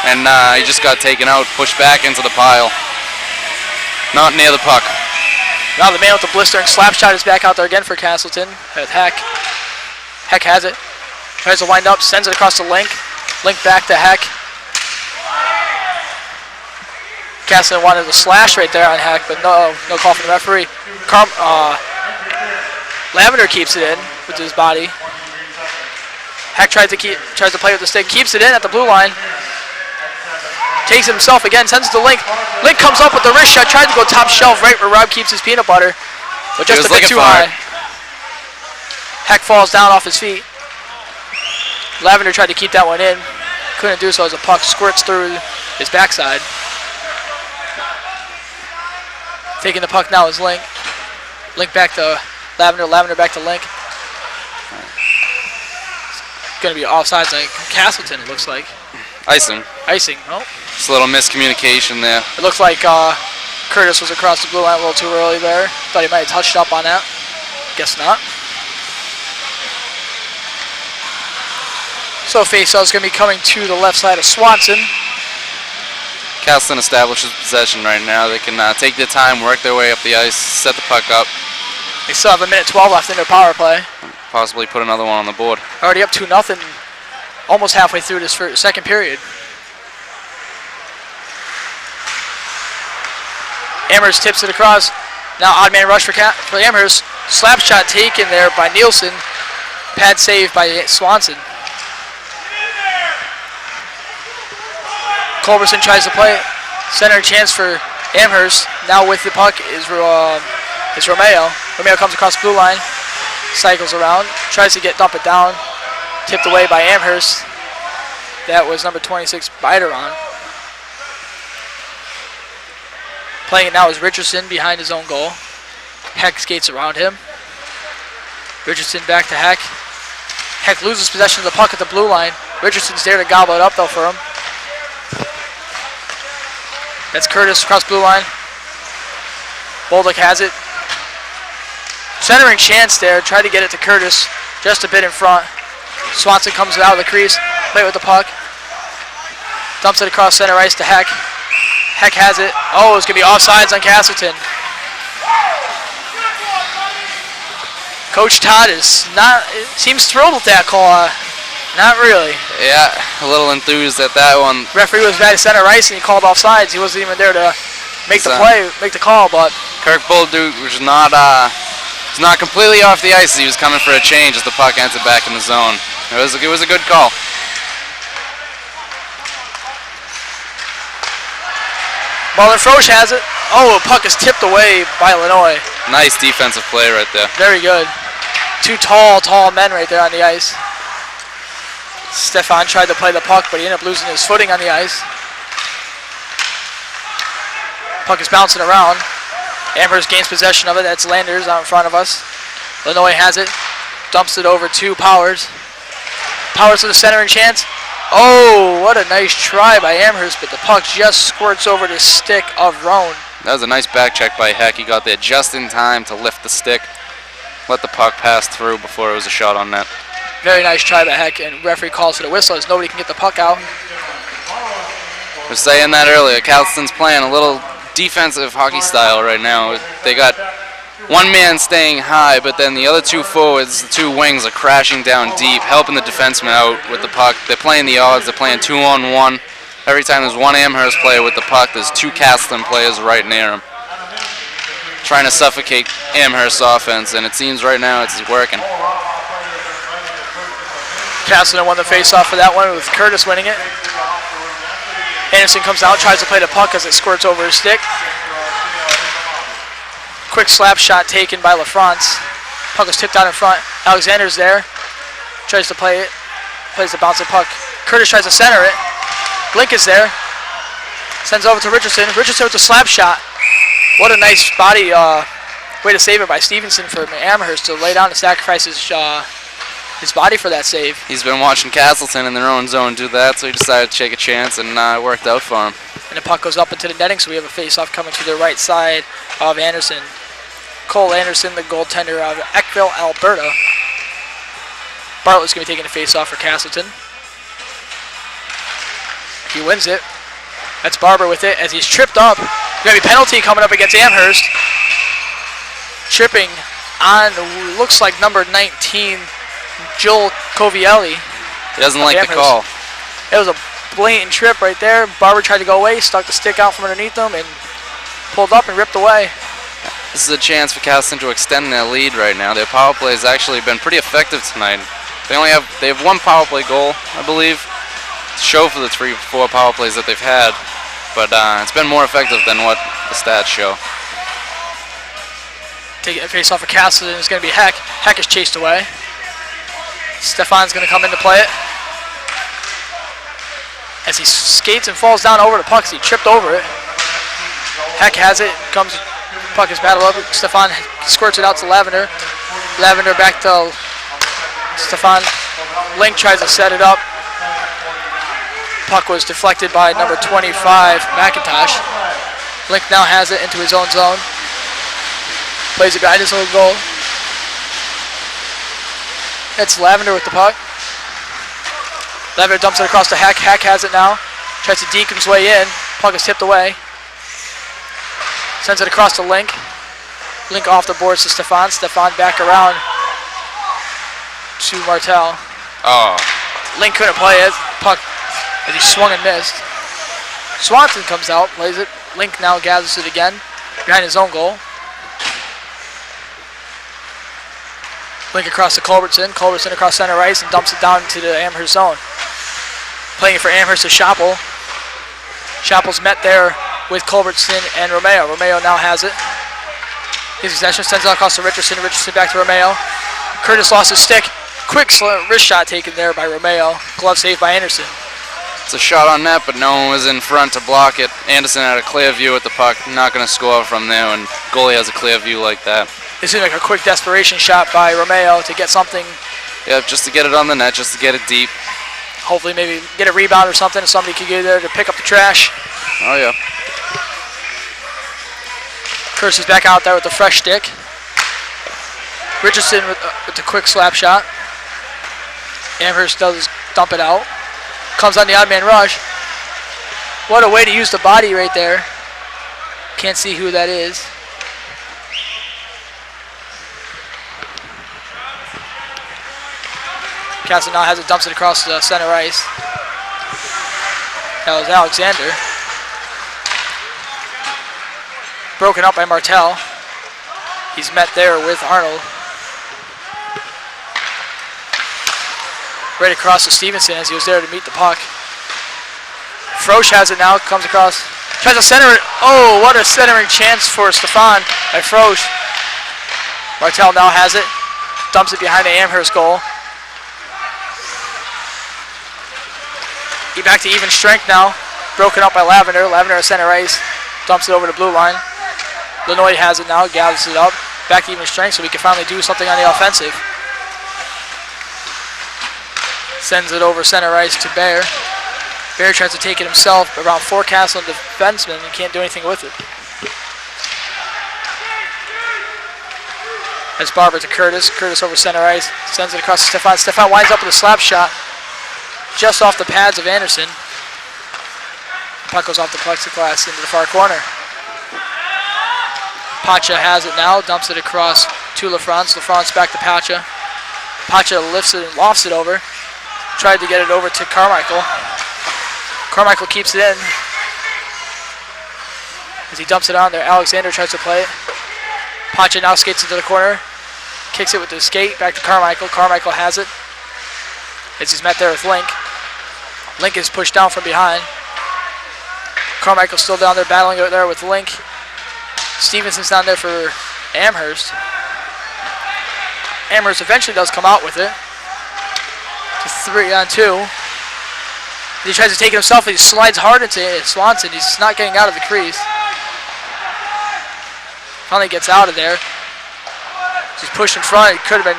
and he just got taken out, pushed back into the pile. Not near the puck. Now the man with the blister and slap shot is back out there again for Castleton. With Heck. Heck has it. Tries to wind up, sends it across the Link. Link back to Heck. Castleton wanted to slash right there on Heck, but no call from the referee. Lavender keeps it in with his body. Heck tries to play with the stick, keeps it in at the blue line. Takes it himself again, sends it to Link. Link comes up with the wrist shot, tries to go top shelf right where Rob keeps his peanut butter, but just a bit too high. Heck falls down off his feet. Lavender tried to keep that one in. Couldn't do so as the puck squirts through his backside. Taking the puck now is Link. Link back to Lavender, Lavender back to Link. Going to be offsides on Castleton, it looks like. Icing. Oh. Just a little miscommunication there. It looks like Curtis was across the blue line a little too early there. Thought he might have touched up on that. Guess not. So face-off is going to be coming to the left side of Swanson. Castleton establishes possession right now. They can take their time, work their way up the ice, set the puck up. They still have 1:12 left in their power play. Possibly put another one on the board. Already up 2-0, almost halfway through this second period. Amherst tips it across. Now odd man rush for Amherst. Slap shot taken there by Nielsen. Pad save by Swanson. Culberson tries to play it. Center chance for Amherst. Now with the puck is Romeo. Romeo comes across the blue line. Cycles around. Tries to dump it down. Tipped away by Amherst. That was number 26, Bideron. Playing it now is Richardson behind his own goal. Heck skates around him. Richardson back to Heck. Heck loses possession of the puck at the blue line. Richardson's there to gobble it up though for him. That's Curtis across blue line. Bolduc has it. Centering chance there. Tried to get it to Curtis. Just a bit in front. Swanson comes out of the crease. Play with the puck. Dumps it across center ice to Heck. Heck has it. Oh, it's going to be offsides on Castleton. Coach Todd seems thrilled with that call. Not really. Yeah, a little enthused at that one. Referee was back at center ice and he called offsides. He wasn't even there to make the play, make the call, but Kirk Bolduc was not completely off the ice. He was coming for a change as the puck entered back in the zone. It was a good call. Marlon Frosch has it. Oh, the puck is tipped away by Illinois. Nice defensive play right there. Very good. Two tall men right there on the ice. Stefan tried to play the puck, but he ended up losing his footing on the ice. Puck is bouncing around. Amherst gains possession of it. That's Landers out in front of us. Illinois has it. Dumps it over to Powers. Powers to the centering chance. Oh, what a nice try by Amherst, but the puck just squirts over the stick of Roan. That was a nice back check by Heck. He got there just in time to lift the stick, let the puck pass through before it was a shot on net. Very nice try by Heck, and referee calls for the whistle as nobody can get the puck out. I was saying that earlier. Castleton's playing a little defensive hockey style right now. They got one man staying high, but then the other two forwards, the two wings, are crashing down deep, helping the defenseman out with the puck. They're playing the odds. They're playing 2-on-1. Every time there's one Amherst player with the puck, there's two Castleton players right near him, trying to suffocate Amherst's offense, and it seems right now it's working. Castleton won the face-off for that one with Curtis winning it. Anderson comes out, tries to play the puck as it squirts over his stick. Quick slap shot taken by LaFrance. Puck was tipped out in front. Alexander's there. Tries to play it. Plays the bounce of puck. Curtis tries to center it. Link is there. Sends over to Richardson. Richardson with the slap shot. What a nice body way to save it by Stevenson for Amherst to lay down and sacrifice his body for that save. He's been watching Castleton in their own zone do that, so he decided to take a chance, and it worked out for him. And the puck goes up into the netting, so we have a face-off coming to the right side of Anderson. Cole Anderson, the goaltender of Eckville, Alberta. Bartlett's going to be taking a face-off for Castleton. He wins it. That's Barber with it as he's tripped up. There's going to be a penalty coming up against Amherst. Tripping on, looks like number 19, Joel Covielli. He doesn't like the call. It was a blatant trip right there. Barber tried to go away, stuck the stick out from underneath him, and pulled up and ripped away. This is a chance for Castleton to extend their lead right now. Their power play has actually been pretty effective tonight. They have one power play goal, I believe, to show for the 3-4 power plays that they've had, but it's been more effective than what the stats show. Taking a face off of Castleton is going to be Heck. Heck is chased away. Stefan's going to come in to play it. As he skates and falls down over the puck, he tripped over it. Heck has it, puck is battled up. Stefan squirts it out to Lavender. Lavender back to Stefan. Link tries to set it up. Puck was deflected by number 25, McIntosh. Link now has it into his own zone. Plays it behind his own goal. It's Lavender with the puck. Lavender dumps it across to Heck. Heck has it now. Tries to deke his way in. Puck is tipped away. Sends it across to Link. Link off the boards to Stefan. Stefan back around to Martel. Oh. Link couldn't play it. Puck as he swung and missed. Swanson comes out, plays it. Link now gathers it again behind his own goal. Link across to Culbertson. Culbertson across center ice and dumps it down into the Amherst zone. Playing it for Amherst is Schappel. Schappel's met there with Culbertson and Romeo. Romeo now has it. His possession sends it across to Richardson. Richardson back to Romeo. Curtis lost his stick. Quick wrist shot taken there by Romeo. Glove saved by Anderson. It's a shot on net, but no one was in front to block it. Anderson had a clear view at the puck. Not going to score from there, and goalie has a clear view like that. This seemed like a quick desperation shot by Romeo to get something. Yeah, just to get it on the net, just to get it deep. Hopefully maybe get a rebound or something, and somebody could get there to pick up the trash. Oh, yeah. Curtis is back out there with the fresh stick. Richardson with the quick slap shot. Amherst does dump it out. Comes on the odd man rush. What a way to use the body right there. Can't see who that is. Castle now has it, dumps it across the center ice. That was Alexander. Broken up by Martel. He's met there with Arnold. Right across to Stevenson as he was there to meet the puck. Frosch has it now, comes across. Tries to center it. Oh, what a centering chance for Stefan by Frosch. Martel now has it. Dumps it behind the Amherst goal. He back to even strength now. Broken up by Lavender. Lavender at center ice. Dumps it over the blue line. Lanoy has it now, gathers it up. Back to even strength so we can finally do something on the offensive. Sends it over center ice to Bear. Bear tries to take it himself around Forecastle and defenseman and can't do anything with it. That's Barber to Curtis. Curtis over center ice. Sends it across to Stefan. Stefan winds up with a slap shot just off the pads of Anderson. Puck goes off the plexiglass into the far corner. Pacha has it now, dumps it across to LaFrance. LaFrance back to Pacha. Pacha lifts it and lofts it over. Tried to get it over to Carmichael. Carmichael keeps it in. As he dumps it on there, Alexander tries to play it. Pacha now skates into the corner. Kicks it with the skate, back to Carmichael. Carmichael has it. As he's met there with Link. Link is pushed down from behind. Carmichael's still down there battling out there with Link. Stevenson's down there for Amherst. Amherst eventually does come out with it. To 3-on-2. He tries to take it himself, and he slides hard into Swanson. He's not getting out of the crease. Finally gets out of there. He's pushed in front. It could have been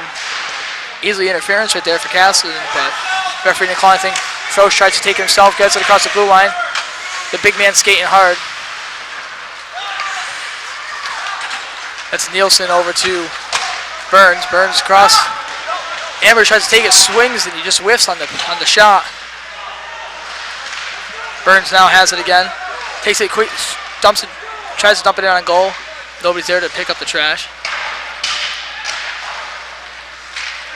easily interference right there for Castleton, but referee didn't call anything. Frost tries to take it himself, gets it across the blue line. The big man skating hard. That's Nielsen over to Burns. Burns across. Amber tries to take it, swings, and he just whiffs on the shot. Burns now has it again. Takes it quick, dumps it, tries to dump it in on goal. Nobody's there to pick up the trash.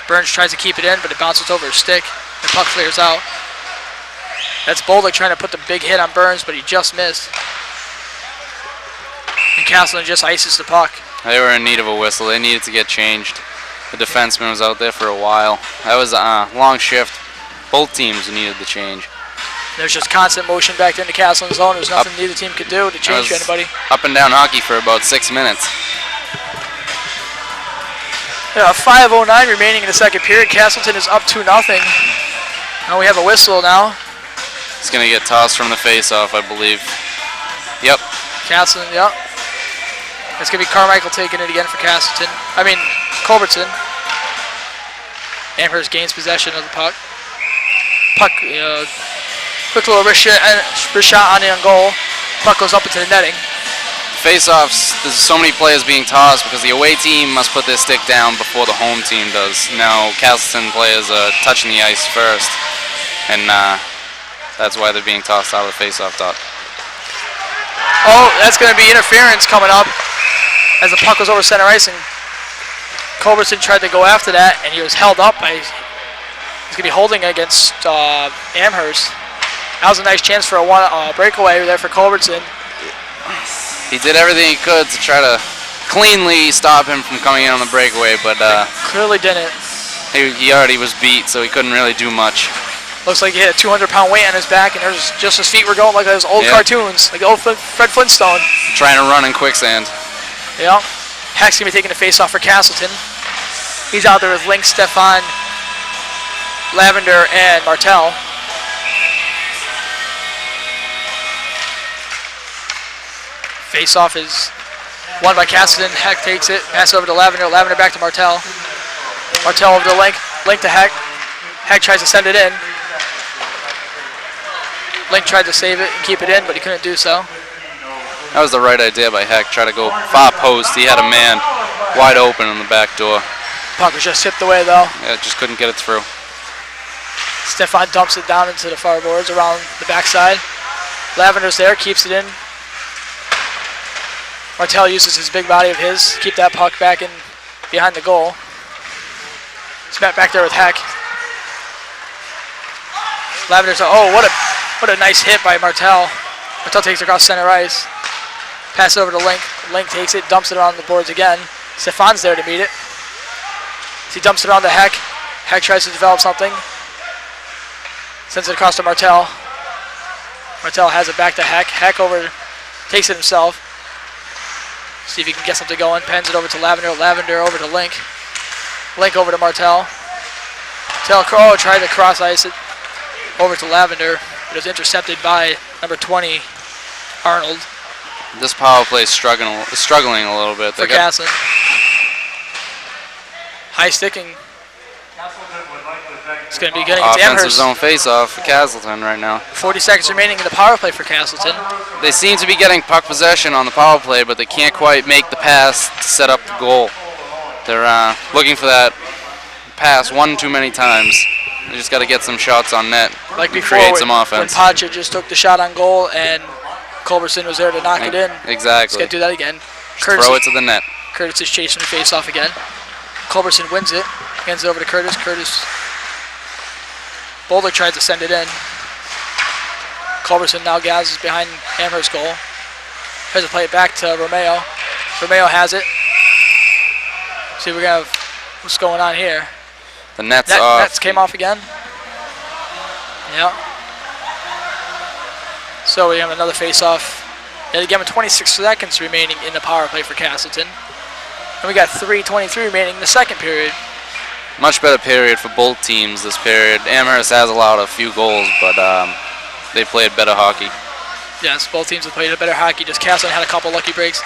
Burns tries to keep it in, but it bounces over his stick. The puck clears out. That's Bolduc trying to put the big hit on Burns, but he just missed. And Castleton just ices the puck. They were in need of a whistle. They needed to get changed. The defenseman was out there for a while. That was a long shift. Both teams needed the change. There's just constant motion back into Castleton's zone. There's nothing neither team could do to change anybody. Up and down hockey for about 6 minutes. Yeah, 5:09 remaining in the second period. Castleton is up 2-0. Now we have a whistle now. It's going to get tossed from the face-off, I believe. Yep. Castleton, yep. It's going to be Carmichael taking it again for Castleton. I mean, Culbertson. Amherst gains possession of the puck. Quick little wrist shot on the goal. Puck goes up into the netting. Face-offs, there's so many players being tossed because the away team must put their stick down before the home team does. Now, Castleton players are touching the ice first, and that's why they're being tossed out of the face-off dot. Oh, that's going to be interference coming up as the puck goes over center ice, and Culbertson tried to go after that, and he was held up by, he's going to be holding against Amherst. That was a nice chance for a breakaway there for Culbertson. He did everything he could to try to cleanly stop him from coming in on the breakaway, but clearly didn't. He already was beat, so he couldn't really do much. Looks like he had a 200-pound weight on his back, and there's just his feet were going like those old cartoons, like the old Fred Flintstone. Trying to run in quicksand. Yeah. Heck's going to be taking the face-off for Castleton. He's out there with Link, Stefan, Lavender, and Martel. Face-off is won by Castleton. Heck takes it, passes over to Lavender. Lavender back to Martel. Martel over to Link. Link to Heck. Heck tries to send it in. Link tried to save it and keep it in, but he couldn't do so. That was the right idea by Heck. Try to go far post. He had a man wide open in the back door. Puck was just tipped away, though. Yeah, just couldn't get it through. Stefan dumps it down into the far boards around the backside. Lavender's there, keeps it in. Martel uses his big body of his to keep that puck back in behind the goal. He's back there with Heck. Lavender's, oh, what a nice hit by Martel. Martel takes it across center ice. Pass it over to Link. Link takes it, dumps it around the boards again. Stefan's there to meet it. He dumps it around to Heck. Heck tries to develop something. Sends it across to Martel. Martel has it back to Heck. Heck over, takes it himself. See if he can get something going. Pens it over to Lavender. Lavender over to Link. Link over to Martel. Martel tried to cross ice it over to Lavender. It was intercepted by number 20, Arnold. This power play is struggling a little bit. For Castleton. High sticking. It's going to be getting its offensive Amherst. Zone face-off for Castleton right now. 40 seconds remaining in the power play for Castleton. They seem to be getting puck possession on the power play, but they can't quite make the pass to set up the goal. They're looking for that pass one too many times. They just got to get some shots on net. Like before, create some offense. When Pacha just took the shot on goal and Culbertson was there to knock it in. Exactly. Let's get to that again. Curtis, throw it to the net. Curtis is chasing the face-off again. Culberson wins it. Hands it over to Curtis. Boulder tries to send it in. Culberson now gathers behind Amherst goal. Tries to play it back to Romeo. Romeo has it. See, we have what's going on here. The net's off. Nets came off again. Yep. So we have another face-off. And again, with 26 seconds remaining in the power play for Castleton. And we got 3:23 remaining in the second period. Much better period for both teams this period. Amherst has allowed a few goals, but they played better hockey. Yes, both teams have played a better hockey. Just Castleton had a couple lucky breaks.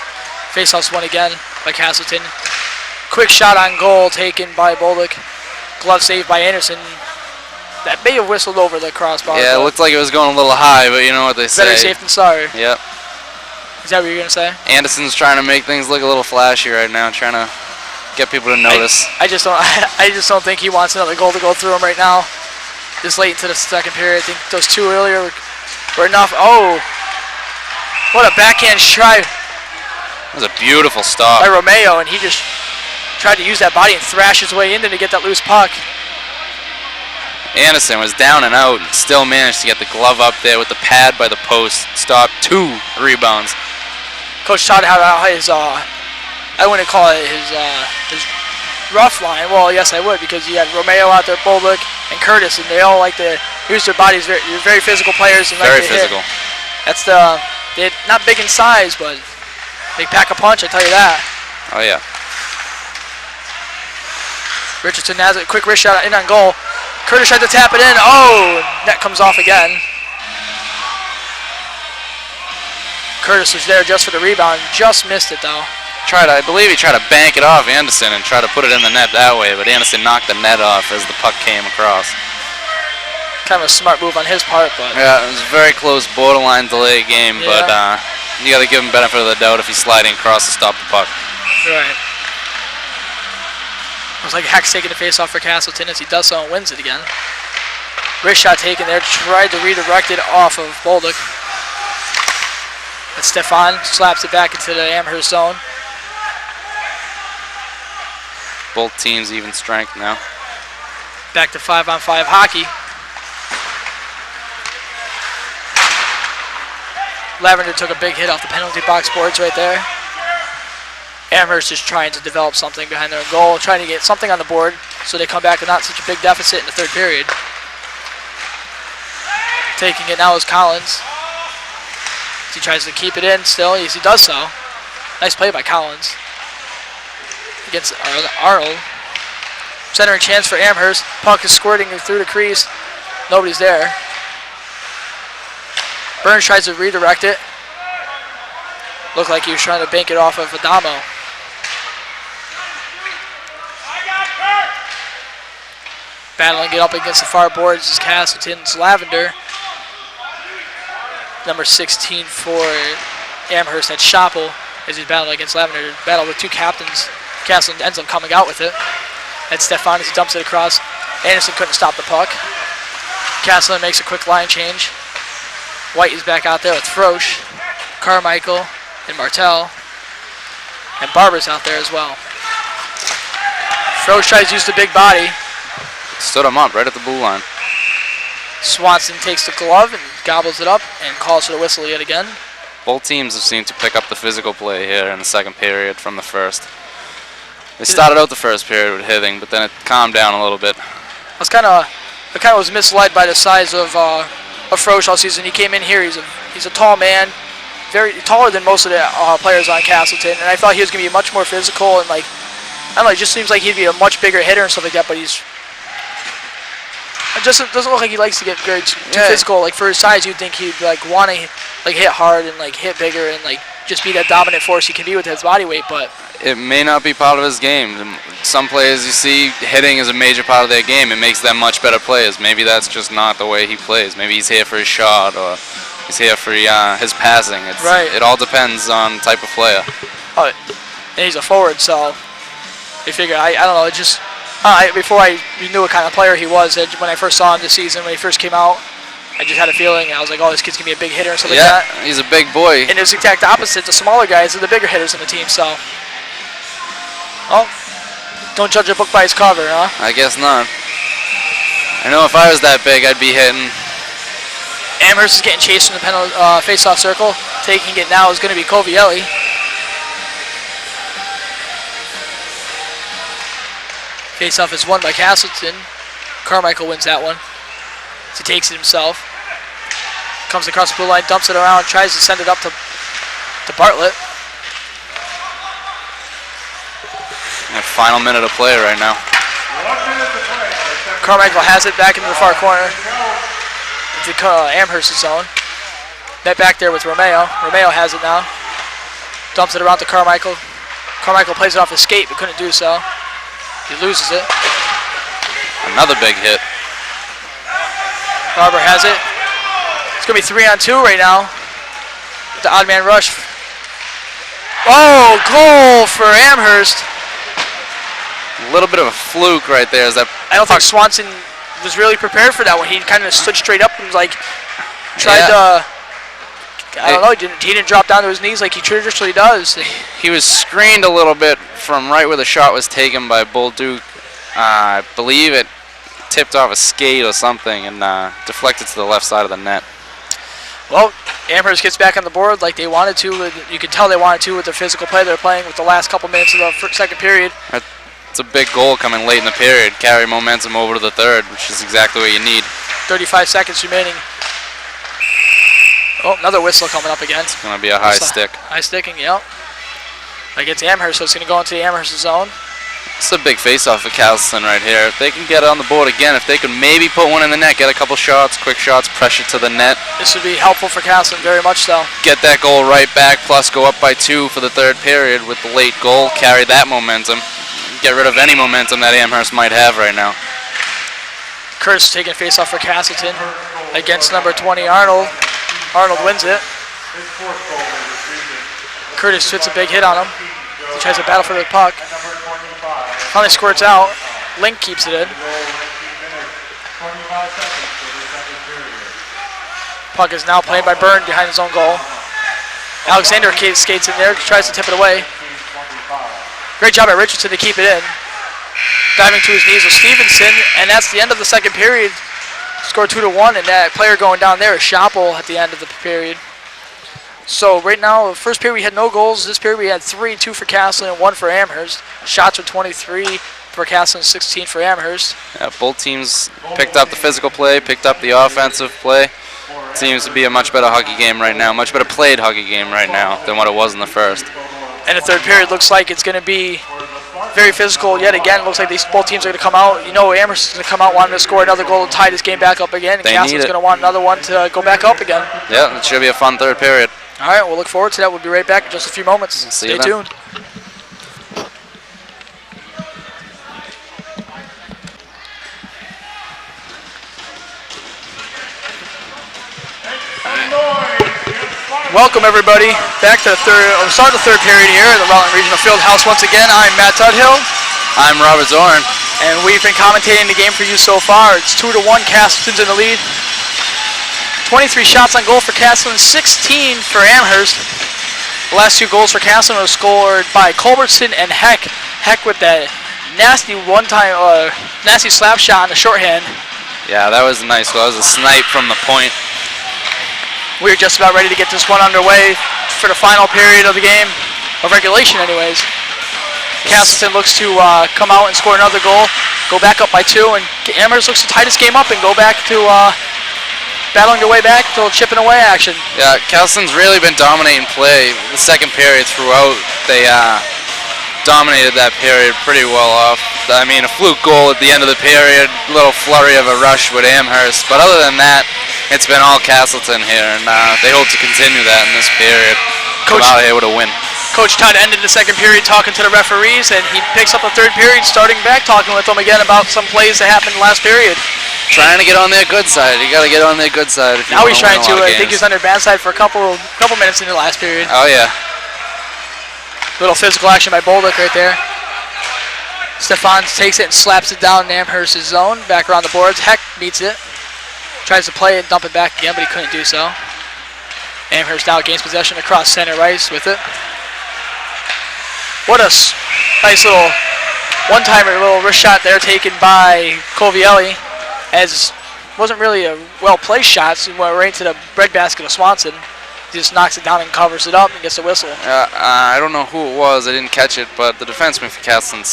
Face-offs won again by Castleton. Quick shot on goal taken by Bolduc. Glove saved by Anderson. That may have whistled over the crossbar. Yeah, it looked like it was going a little high, but you know what they say. Better safe than sorry. Yep. Is that what you're going to say? Anderson's trying to make things look a little flashy right now, trying to get people to notice. I just don't think he wants another goal to go through him right now. This late into the second period. I think those two earlier were enough. Oh, what a backhand try. That was a beautiful stop by Romeo, and he just tried to use that body and thrash his way in there to get that loose puck. Anderson was down and out and still managed to get the glove up there with the pad by the post. Stop 2 rebounds. Coach Todd had his, I wouldn't call it his rough line. Well, yes, I would, because you had Romeo out there, Bolduc, and Curtis, and they all like to use their bodies. They're very physical players. And very like physical. That's they're not big in size, but they pack a punch, I tell you that. Oh, yeah. Richardson has a quick wrist shot in on goal. Curtis tried to tap it in. Oh, net comes off again. Curtis was there just for the rebound. Just missed it, though. I believe he tried to bank it off Anderson and try to put it in the net that way, but Anderson knocked the net off as the puck came across. Kind of a smart move on his part, but... Yeah, it was a very close, borderline delay game, yeah. But you got to give him benefit of the doubt if he's sliding across to stop the puck. Right. Looks like Heck's taking the face off for Castleton as he does so and wins it again. Wrist shot taken there, tried to redirect it off of Bolduc. And Stefan slaps it back into the Amherst zone. Both teams even strength now. Back to 5-on-5 hockey. Lavender took a big hit off the penalty box boards right there. Amherst is trying to develop something behind their goal, trying to get something on the board so they come back with not such a big deficit in the third period. Taking it now is Collins. He tries to keep it in still, as he does so. Nice play by Collins. Against Arnold. Centering chance for Amherst. Puck is squirting through the crease. Nobody's there. Burns tries to redirect it. Looked like he was trying to bank it off of Adamo. Battling it up against the far boards is Castleton's Lavender. Number 16 for Amherst at Schoppel as he's battling against Lavender. Battle with two captains. Castleton ends up coming out with it. And Stefan as he dumps it across. Anderson couldn't stop the puck. Castleton makes a quick line change. White is back out there with Frosch, Carmichael, and Martel. And Barber's out there as well. Frosch tries to use the big body. Stood him up right at the blue line. Swanson takes the glove and gobbles it up and calls for the whistle yet again. Both teams have seemed to pick up the physical play here in the second period from the first. They started out the first period with hitting, but then it calmed down a little bit. I kind of was misled by the size of Frosch all season. He came in here. He's a tall man, very taller than most of the players on Castleton, and I thought he was going to be much more physical and like I don't know. It just seems like he'd be a much bigger hitter and stuff like that, but he's. It just doesn't look like he likes to get very too physical. Like for his size, you'd think he'd like want to like hit hard and like hit bigger and like just be that dominant force he can be with his body weight. But it may not be part of his game. Some players you see hitting is a major part of their game. It makes them much better players. Maybe that's just not the way he plays. Maybe he's here for his shot or he's here for his passing. It all depends on type of player. Oh, and he's a forward, so you figure I don't know. It just. Before I knew what kind of player he was, when I first saw him this season, when he first came out, I just had a feeling. I was like, oh, this kid's going to be a big hitter or something Yeah, like that. he's a big boy. And it was the exact opposite. The smaller guys are the bigger hitters in the team, so. Oh, don't judge a book by its cover, huh? I guess not. I know if I was that big, I'd be hitting. Amherst is getting chased from the face-off circle. Taking it now is going to be Covielli. Face-off is won by Castleton. Carmichael wins that one. He takes it himself. Comes across the blue line, dumps it around, tries to send it up to Bartlett. And final minute of play right now. Carmichael has it back into the far corner. Into Amherst's zone. Net back there with Romeo. Romeo has it now. Dumps it around to Carmichael. Carmichael plays it off his skate, but couldn't do so. He loses it. Another big hit. Barber has it. It's going to be 3-on-2 right now. The odd man rush. Oh, goal for Amherst. A little bit of a fluke right there. I don't think Swanson was really prepared for that one. He kind of stood straight up and was like, tried to, I don't know, he didn't drop down to his knees like he traditionally does. He was screened a little bit from right where the shot was taken by Bull Duke. I believe it tipped off a skate or something and deflected to the left side of the net. Well, Amherst gets back on the board like they wanted to. You could tell they wanted to with the physical play they're playing with the last couple minutes of the second period. It's a big goal coming late in the period. Carry momentum over to the third, which is exactly what you need. 35 seconds remaining. Oh, another whistle coming up again. It's going to be a high stick. High sticking, yep. Against Amherst, so it's going to go into the Amherst zone. It's a big face-off for Castleton right here. If they can get on the board again, if they can maybe put one in the net, get a couple shots, quick shots, pressure to the net. This would be helpful for Castleton, very much so. Get that goal right back, plus go up by 2 for the third period with the late goal. Carry that momentum. Get rid of any momentum that Amherst might have right now. Curtis taking face-off for Castleton against number 20, Arnold. Arnold wins it. Curtis hits a big hit on him. He tries to battle for the puck. Finally squirts out. Link keeps it in. Puck is now played by Byrne behind his own goal. Alexander skates in there, tries to tip it away. Great job by Richardson to keep it in. Diving to his knees with Stevenson, and that's the end of the second period. Score 2-1, and that player going down there is Schoppel at the end of the period. So right now, the first period we had no goals. This period we had 3, 2 for Castleton and 1 for Amherst. Shots were 23 for Castleton, 16 for Amherst. Yeah, both teams picked up the physical play, picked up the offensive play. Seems to be a much better hockey game right now, much better played hockey game right now than what it was in the first. And the third period looks like it's going to be very physical yet again. It looks like both teams are going to come out. You know, Amherst is going to come out wanting to score another goal to tie this game back up again. And Castleton's going to want another one to go back up again. Yeah, it should be a fun third period. All right, we'll look forward to that. We'll be right back in just a few moments. Stay tuned. Welcome everybody back to the start of the third period here at the Rutland Regional Fieldhouse. Once again, I'm Matt Tudhill. I'm Robert Zorn. And we've been commentating the game for you so far. It's 2-1, Castleton's in the lead. 23 shots on goal for Castleton, 16 for Amherst. The last 2 goals for Castleton were scored by Culbertson and Heck. Heck with that nasty nasty slap shot on the shorthand. Yeah, that was nice. That was a snipe from the point. We're just about ready to get this one underway for the final period of the game, of regulation anyways. Castleton looks to come out and score another goal, go back up by 2, and Amherst looks to tie this game up and go back to battling their way back to chipping away action. Yeah, Castleton's really been dominating play the second period throughout. They dominated that period pretty well off. I mean, a fluke goal at the end of the period, a little flurry of a rush with Amherst, but other than that, it's been all Castleton here, and they hope to continue that in this period. Come out here with a win. Coach Todd ended the second period talking to the referees, and he picks up the third period, starting back talking with them again about some plays that happened last period. Trying to get on their good side. You got to get on their good side. If you now he's trying to. I think games. he was on their bad side for a couple minutes in the last period. Oh yeah. Little physical action by Bolduc right there. Stefan takes it and slaps it down in Amherst's zone. Back around the boards. Heck meets it. Tries to play it, dump it back again, but he couldn't do so. Amherst now gains possession across center ice with it. What a nice little one-timer, little wrist shot there taken by Covielli, as wasn't really a well-placed shot, so he went right into the breadbasket of Swanson. He just knocks it down and covers it up and gets a whistle. I don't know who it was. I didn't catch it, but the defenseman for Castleton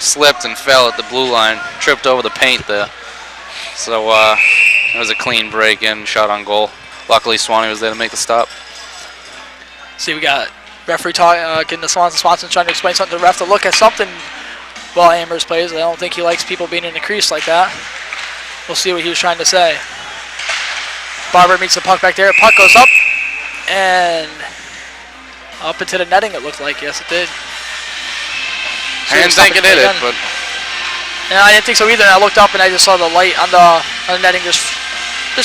slipped and fell at the blue line, tripped over the paint there. So it was a clean break-in, shot on goal. Luckily, Swanee was there to make the stop. See, we got referee getting the Swanson. Swanson's trying to explain something to the ref to look at something while Amherst plays. I don't think he likes people being in the crease like that. We'll see what he was trying to say. Barber meets the puck back there. Puck goes up and up into the netting, it looked like. Yes, it did. I didn't think it did it, but... And I didn't think so either. And I looked up and I just saw the light on the netting just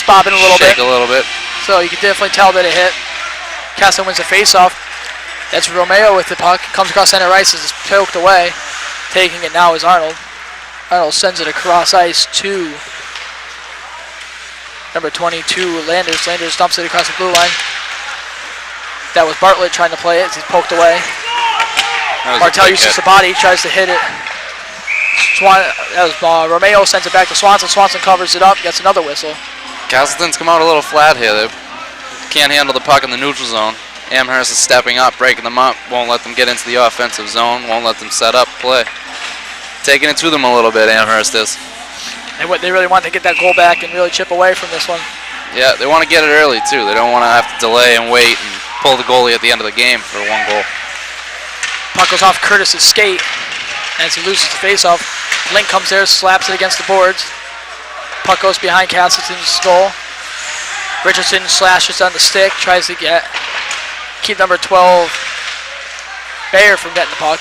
bobbing a little bit. Shake a little bit. So you can definitely tell that it hit. Castleton wins the faceoff. That's Romeo with the puck. Comes across center ice, is poked away. Taking it now is Arnold. Arnold sends it across ice to number 22, Landers. Landers dumps it across the blue line. That was Bartlett trying to play it as he's poked away. Martel uses the body, tries to hit it. Romeo sends it back to Swanson. Swanson covers it up, gets another whistle. Castleton's come out a little flat here. They can't handle the puck in the neutral zone. Amherst is stepping up, breaking them up, won't let them get into the offensive zone, won't let them set up play. Taking it to them a little bit, Amherst is. They really want to get that goal back and really chip away from this one. Yeah, they want to get it early too. They don't want to have to delay and wait and pull the goalie at the end of the game for one goal. Puck goes off Curtis's skate as he loses the faceoff. Link comes there, slaps it against the boards. Puck goes behind Castleton's goal. Richardson slashes on the stick, tries to keep number 12 Bayer from getting the puck,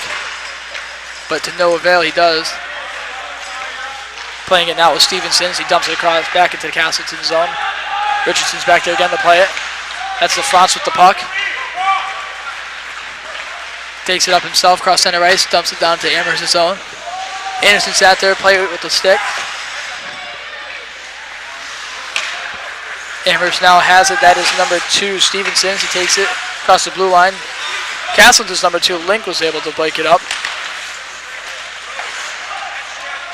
but to no avail he does. Playing it now with Stevenson. He dumps it across back into the Castleton zone. Richardson's back there again to play it. That's LaFrance with the puck. Takes it up himself, cross center ice, dumps it down to Amherst's zone. Anderson sat there, played it with the stick. Amherst now has it. That is number 2, Stevenson. He takes it across the blue line. Castleton's number 2, Link, was able to break it up.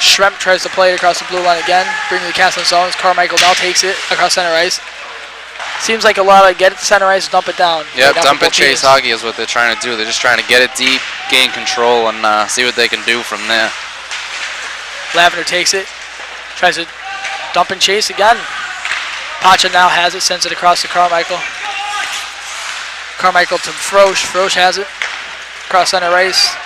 Schremp tries to play it across the blue line again, bringing the Castleton zone. Carmichael now takes it across center ice. Seems like a lot of get it to center ice, dump it down. Yeah, dump it, chase hockey is what they're trying to do. They're just trying to get it deep, gain control, and see what they can do from there. Lavender takes it, tries to dump and chase again. Pacha now has it, sends it across to Carmichael. Carmichael to Frosch. Frosch has it. Across center ice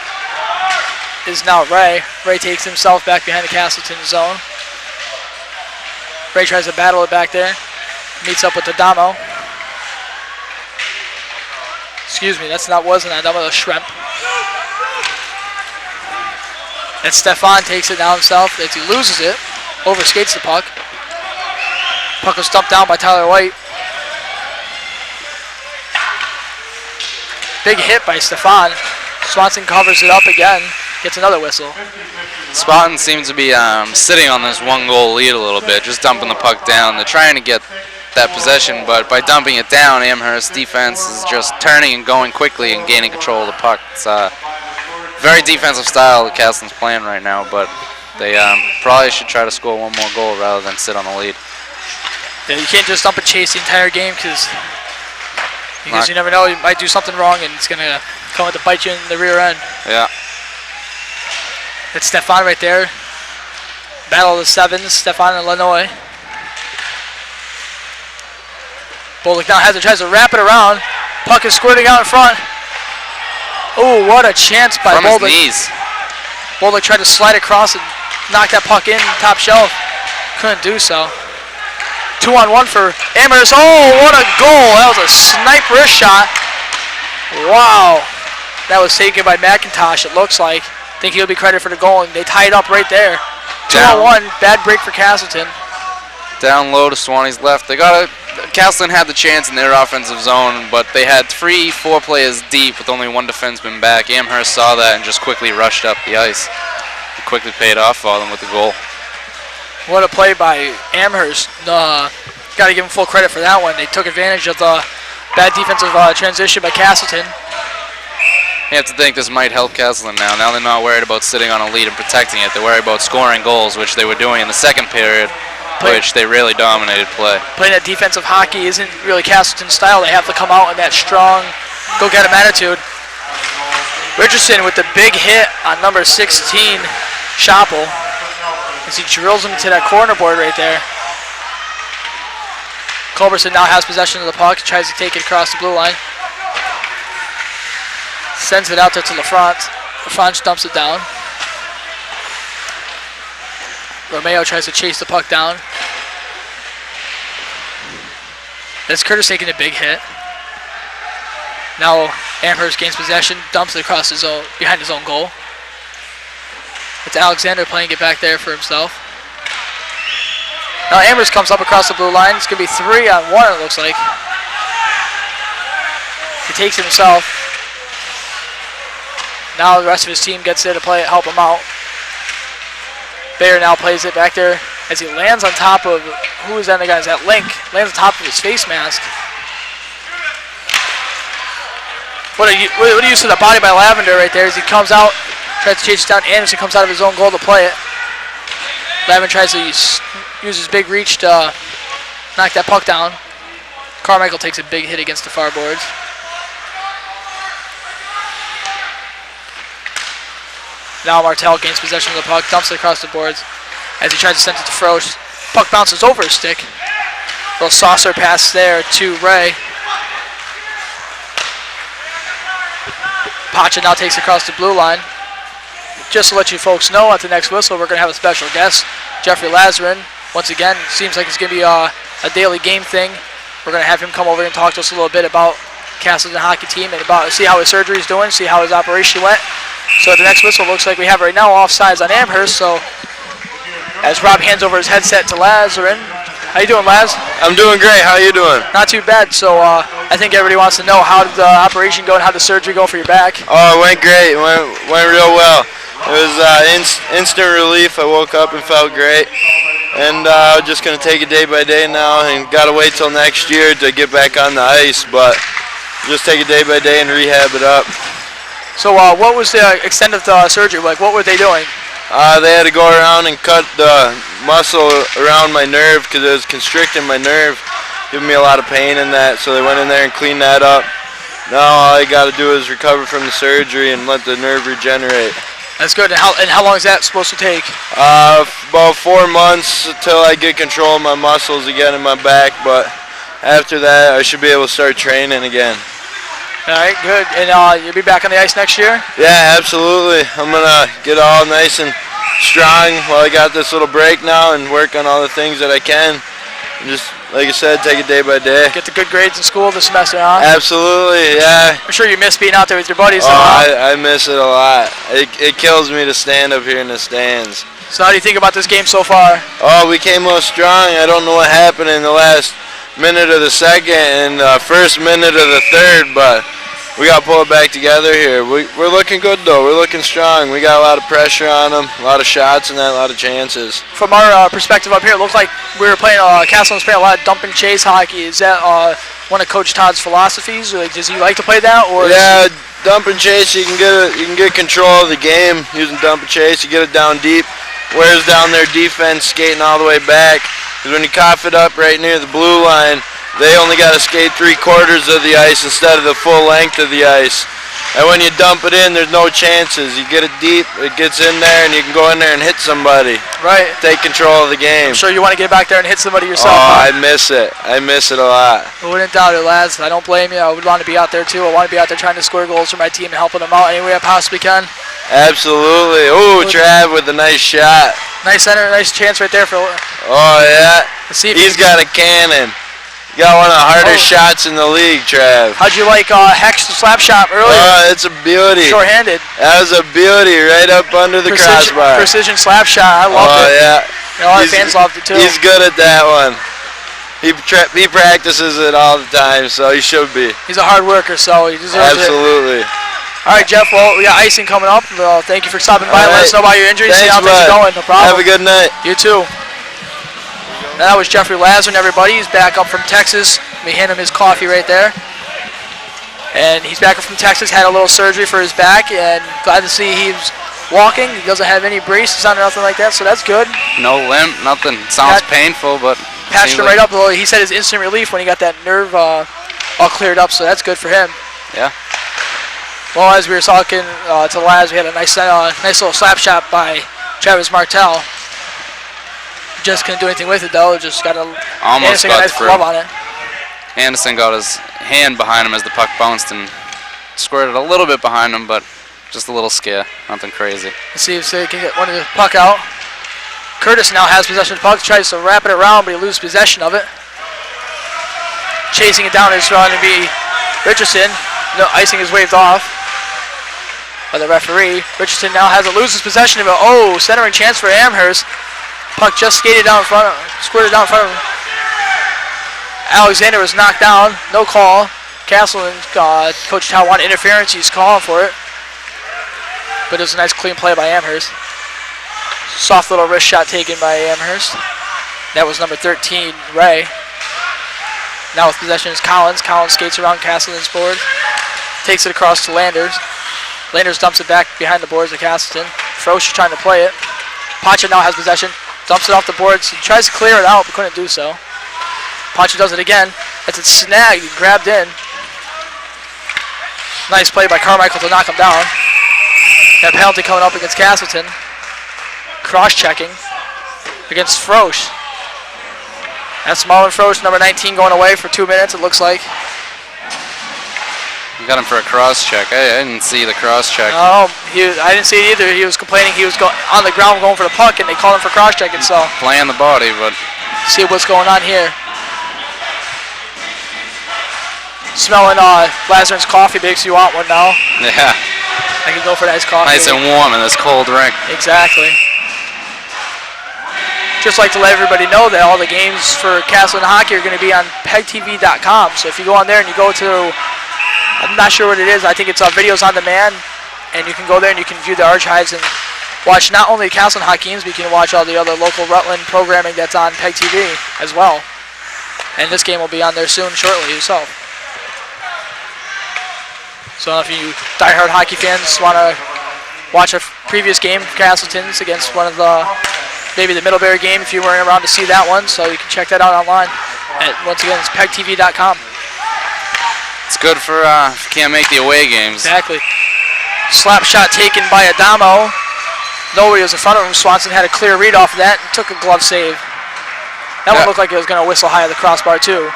is now Ray. Ray takes himself back behind the Castleton zone. Ray tries to battle it back there. Meets up with Adamo. Excuse me, wasn't Adamo, the Schremp. And Stefan takes it now himself as he loses it. Overskates the puck. Puck was stumped down by Tyler White. Big hit by Stefan. Swanson covers it up again. Gets another whistle. Spartan seems to be sitting on this 1-goal lead a little bit, just dumping the puck down. They're trying to get that possession, but by dumping it down, Amherst defense is just turning and going quickly and gaining control of the puck. It's a very defensive style that Castleton's playing right now, but they probably should try to score one more goal rather than sit on the lead. Yeah, you can't just dump and chase the entire game because you never know, you might do something wrong and it's going to come out to bite you in the rear end. Yeah. It's Stefan right there. Battle of the Sevens, Stefan and Lanoy. Bullock now has it, tries to wrap it around. Puck is squirting out in front. Oh, what a chance by Bullock. From his knees. Bullock tried to slide across and knock that puck in top shelf. Couldn't do so. 2-on-1 for Amherst. Oh, what a goal. That was a snipe wrist shot. Wow. That was taken by McIntosh, it looks like. I think he'll be credited for the goal, and they tie it up right there. 2-on-1, bad break for Castleton. Down low to Swanee's left. Castleton had the chance in their offensive zone, but they had 3-4 players deep with only one defenseman back. Amherst saw that and just quickly rushed up the ice. It quickly paid off for them with the goal. What a play by Amherst. Got to give them full credit for that one. They took advantage of the bad defensive transition by Castleton. You have to think this might help Castleton now. Now they're not worried about sitting on a lead and protecting it. They're worried about scoring goals, which they were doing in the second period, which they really dominated play. Playing that defensive hockey isn't really Castleton's style. They have to come out in that strong, go-get-'em attitude. Richardson with the big hit on number 16, Schoppel, as he drills him to that corner board right there. Culberson now has possession of the puck, tries to take it across the blue line. Sends it out there to LaFrance. LaFrance dumps it down. Romeo tries to chase the puck down. That's Curtis taking a big hit. Now Amherst gains possession, dumps it across his own, behind his own goal. It's Alexander playing it back there for himself. Now Amherst comes up across the blue line. It's going to be 3-on-1, it looks like. He takes it himself. Now the rest of his team gets there to play it, help him out. Bayer now plays it back there as he lands on top of, who is that the guy? Is that Link? Lands on top of his face mask. What a use of the body by Lavender right there as he comes out, tries to chase it down. Anderson comes out of his own goal to play it. Lavender tries to use his big reach to knock that puck down. Carmichael takes a big hit against the far boards. Now Martell gains possession of the puck, dumps it across the boards as he tries to send it to Frost. Puck bounces over his stick. Little saucer pass there to Ray. Pacha now takes it across the blue line. Just to let you folks know, at the next whistle, we're going to have a special guest, Jeffrey Lazarin. Once again, it seems like it's going to be a daily game thing. We're going to have him come over and talk to us a little bit about Castleton hockey team and about see how his surgery is doing, see how his operation went. So at the next whistle, looks like we have right now offsides on Amherst. So as Rob hands over his headset to Lazarin. How you doing, Laz? I'm doing great. How you doing? Not too bad. So I think everybody wants to know, how did the operation go and how did the surgery go for your back? Oh, it went great. It went real well. It was instant relief. I woke up and felt great. And I'm just going to take it day by day now, and got to wait till next year to get back on the ice. But just take it day by day and rehab it up. So what was the extent of the surgery? Like, what were they doing? They had to go around and cut the muscle around my nerve because it was constricting my nerve, giving me a lot of pain in that. So they went in there and cleaned that up. Now all I got to do is recover from the surgery and let the nerve regenerate. That's good. And how long is that supposed to take? About 4 months until I get control of my muscles again in my back. But after that, I should be able to start training again. All right, good. And you'll be back on the ice next year? Yeah, absolutely. I'm going to get all nice and strong while I got this little break now and work on all the things that I can. And just, like I said, take it day by day. Get the good grades in school this semester, huh? Absolutely, yeah. I'm sure you miss being out there with your buddies. I miss it a lot. It kills me to stand up here in the stands. So how do you think about this game so far? Oh, we came out strong. I don't know what happened in the last minute of the second and first minute of the third, but we got to pull it back together here. We're looking good, though. We're looking strong. We got a lot of pressure on them, a lot of shots and that, a lot of chances. From our perspective up here, it looked like we were playing, Castleton was playing a lot of dump and chase hockey. Is that one of Coach Todd's philosophies? Or does he like to play that? Or yeah, dump and chase, you can get control of the game using dump and chase. You get it down deep, wears down their defense, skating all the way back. Because when you cough it up right near the blue line, they only got to skate 3/4 of the ice instead of the full length of the ice. And when you dump it in, there's no chances. You get it deep, it gets in there, and you can go in there and hit somebody. Right. Take control of the game. I'm sure you want to get back there and hit somebody yourself. Oh, huh? I miss it. I miss it a lot. I wouldn't doubt it, lads. I don't blame you. I would want to be out there, too. I want to be out there trying to score goals for my team and helping them out any way I possibly can. Absolutely. Ooh, Trav with a nice shot. Nice center, nice chance right there for. Oh, yeah. Let's see if he's got a cannon. Got one of the hardest shots in the league, Trav. How'd you like Heck's slap shot earlier? Oh, it's a beauty. Short-handed. That was a beauty right up under the crossbar. Precision slap shot. I loved it. Oh, yeah. And all our fans loved it, too. He's good at that one. He practices it all the time, so he should be. He's a hard worker, so he deserves it. Absolutely. All right, Jeff, well, we got icing coming up. Thank you for stopping by and let us know about your injuries. Thanks, see how things are going. No problem. Have a good night. You too. That was Jeffrey Lazarn, everybody. He's back up from Texas. Let me hand him his coffee right there. And he's back up from Texas, had a little surgery for his back, and glad to see he's walking. He doesn't have any braces on or nothing like that, so that's good. No limp, nothing. Sounds painful, but patched it right up. Well, he said his instant relief when he got that nerve all cleared up, so that's good for him. Yeah. Well, as we were talking to Laz, we had a nice little slap shot by Travis Martell. Just couldn't do anything with it though. Just got almost got a nice glove on it. Anderson got his hand behind him as the puck bounced and squirted a little bit behind him, but just a little scare, nothing crazy. Let's see if they can get one of the puck out. Curtis now has possession of the puck, tries to wrap it around, but he loses possession of it. Chasing it down is going to be Richardson. No, icing is waved off by the referee. Richardson now loses possession of it. Oh, centering chance for Amherst. Puck just skated down in front of him, squirted down in front of him. Alexander was knocked down, no call. Castleton, Coach Tao wanted interference, he's calling for it. But it was a nice clean play by Amherst. Soft little wrist shot taken by Amherst. That was number 13, Ray. Now with possession is Collins. Collins skates around Castleton's board. Takes it across to Landers. Landers dumps it back behind the boards of Castleton. Frosch is trying to play it. Pacha now has possession. Dumps it off the boards. He tries to clear it out, but couldn't do so. Pacha does it again. It's a snag. He grabbed in. Nice play by Carmichael to knock him down. That penalty coming up against Castleton. Cross-checking against Frosch. That's Marlon Frosch, number 19, going away for 2 minutes, it looks like. You got him for a cross-check. I didn't see the cross-check. No, I didn't see it either. He was complaining he was on the ground going for the puck, and they called him for cross-checking, so. Playing the body, but. See what's going on here. Smelling Lazarus coffee makes you want one now. Yeah. I can go for nice coffee. Nice and warm in this cold rink. Exactly. Just like to let everybody know that all the games for Castleton Hockey are going to be on PEGTV.com. So if you go on there and you go to, I'm not sure what it is, I think it's Videos on Demand, and you can go there and you can view the archives and watch not only Castleton Hockey games, but you can watch all the other local Rutland programming that's on PEGTV as well. And this game will be on there soon, shortly, so. So if you diehard hockey fans want to watch a previous game of Castleton's against one of the, maybe the Middlebury game if you weren't around to see that one, so you can check that out online. And once again, it's PEGTV.com. It's good for if you can't make the away games. Exactly. Slap shot taken by Adamo. Nobody was in front of him. Swanson had a clear read off of that and took a glove save. That one looked like it was going to whistle high of the crossbar too.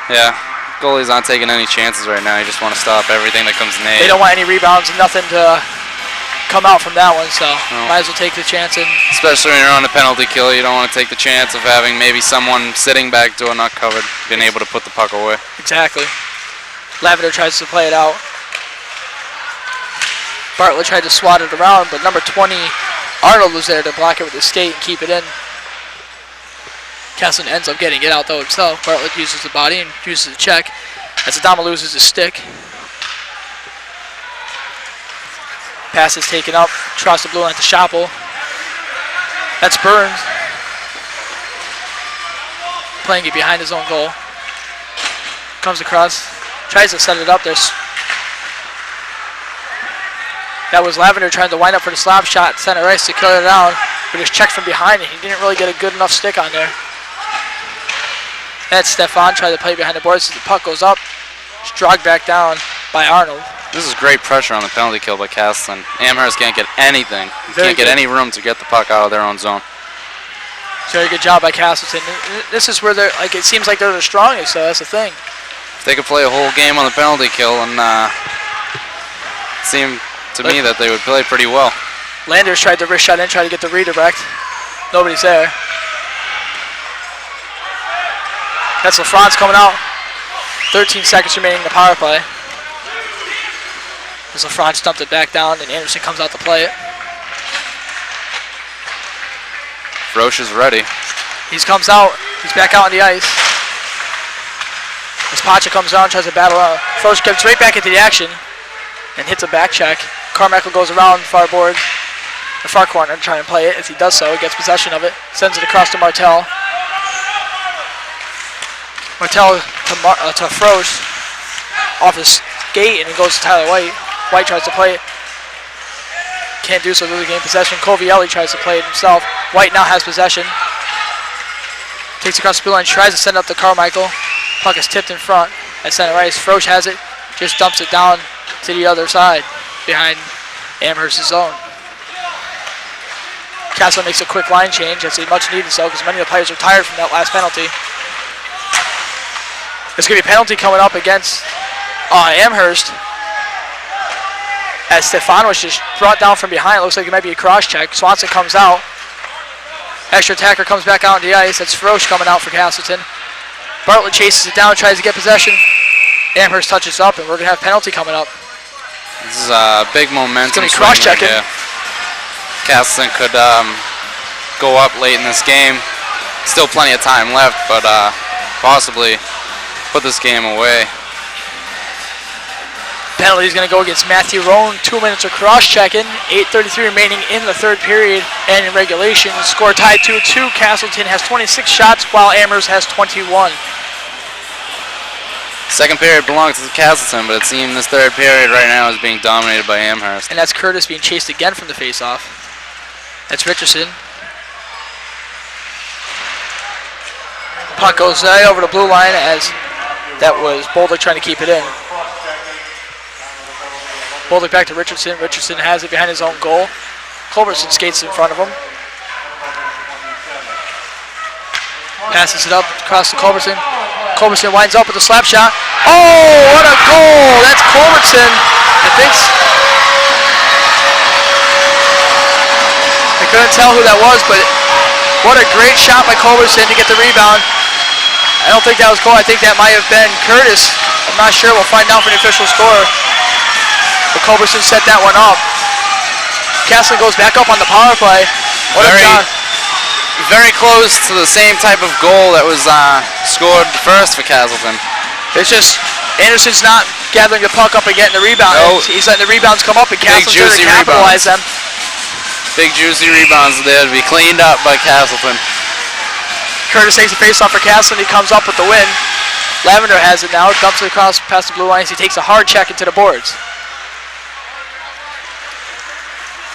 Yeah. Goalies aren't taking any chances right now. You just want to stop everything that comes in. They don't want any rebounds and nothing to come out from that one, so might as well take the chance. And especially when you're on a penalty kill, you don't want to take the chance of having maybe someone sitting back door not covered, being able to put the puck away. Exactly. Lavender tries to play it out. Bartlett tried to swat it around, but number 20, Arnold, was there to block it with his skate and keep it in. Castleton ends up getting it out though himself. Bartlett uses the body and uses the check as Adama loses his stick. Pass is taken up, across the blue line to Schoppel. That's Burns. Playing it behind his own goal. Comes across, tries to set it up there. That was Lavender trying to wind up for the slap shot, center ice to kill it down, but he was checked from behind and he didn't really get a good enough stick on there. That's Stefan trying to play behind the boards as the puck goes up. It's dragged back down by Arnold. This is great pressure on the penalty kill by Castleton. Amherst can't get anything. Can't get any room to get the puck out of their own zone. Very good job by Castleton. This is where they're like. It seems like they're the strongest, so that's the thing. If they could play a whole game on the penalty kill, and it seemed to me that they would play pretty well. Landers tried the wrist shot in, tried to get the redirect. Nobody's there. That's LaFrance coming out. 13 seconds remaining in the power play. As LaFrance dumped it back down, and Anderson comes out to play it. Roche is ready. He comes out. He's back out on the ice. As Pacha comes down, tries to battle out. Frosch gets right back into the action and hits a back check. Carmichael goes around far board, the far corner, to try and play it. As he does so, he gets possession of it, sends it across to Martell. Martell to Frosch off his skate, and it goes to Tyler White. White tries to play it. Can't do so, losing game possession. Covielli tries to play it himself. White now has possession. Takes it across the blue line, tries to send it up to Carmichael. Puck is tipped in front at center ice. Frosch has it, just dumps it down to the other side behind Amherst's zone. Castle makes a quick line change. That's a much needed so because many of the players are tired from that last penalty. There's going to be a penalty coming up against Amherst as Stefan was just brought down from behind. It looks like it might be a cross check. Swanson comes out. Extra attacker comes back out on the ice. That's Frosch coming out for Castleton. Bartlett chases it down, tries to get possession. Amherst touches up, and we're going to have penalty coming up. This is a big momentum. It's going to be cross-checking. Right, Castleton could go up late in this game. Still plenty of time left, but possibly put this game away. Penalty is going to go against Matthew Roan. 2 minutes of cross-checking. 8:33 remaining in the third period and in regulation. Score tied 2-2. Castleton has 26 shots while Amherst has 21. Second period belongs to Castleton, but it seems this third period right now is being dominated by Amherst. And that's Curtis being chased again from the face-off. That's Richardson. Puck goes right over the blue line as that was Bolduc trying to keep it in. Bolduc back to Richardson. Richardson has it behind his own goal. Culbertson skates in front of him. Passes it up across to Culbertson. Culbertson winds up with a slap shot. Oh, what a goal! That's Culbertson. I couldn't tell who that was, but what a great shot by Culbertson to get the rebound. I don't think that was Cole. I think that might have been Curtis. I'm not sure. We'll find out from the official score. But Culbertson set that one up. Castleton goes back up on the power play. What a shot. Very close to the same type of goal that was scored first for Castleton. It's just Anderson's not gathering the puck up and getting the rebound. No. He's letting the rebounds come up and Castleton's trying to capitalize them. Big juicy rebounds there to be cleaned up by Castleton. Curtis takes the face off for Castleton. He comes up with the win. Lavender has it now. Dumps it across past the blue lines. He takes a hard check into the boards.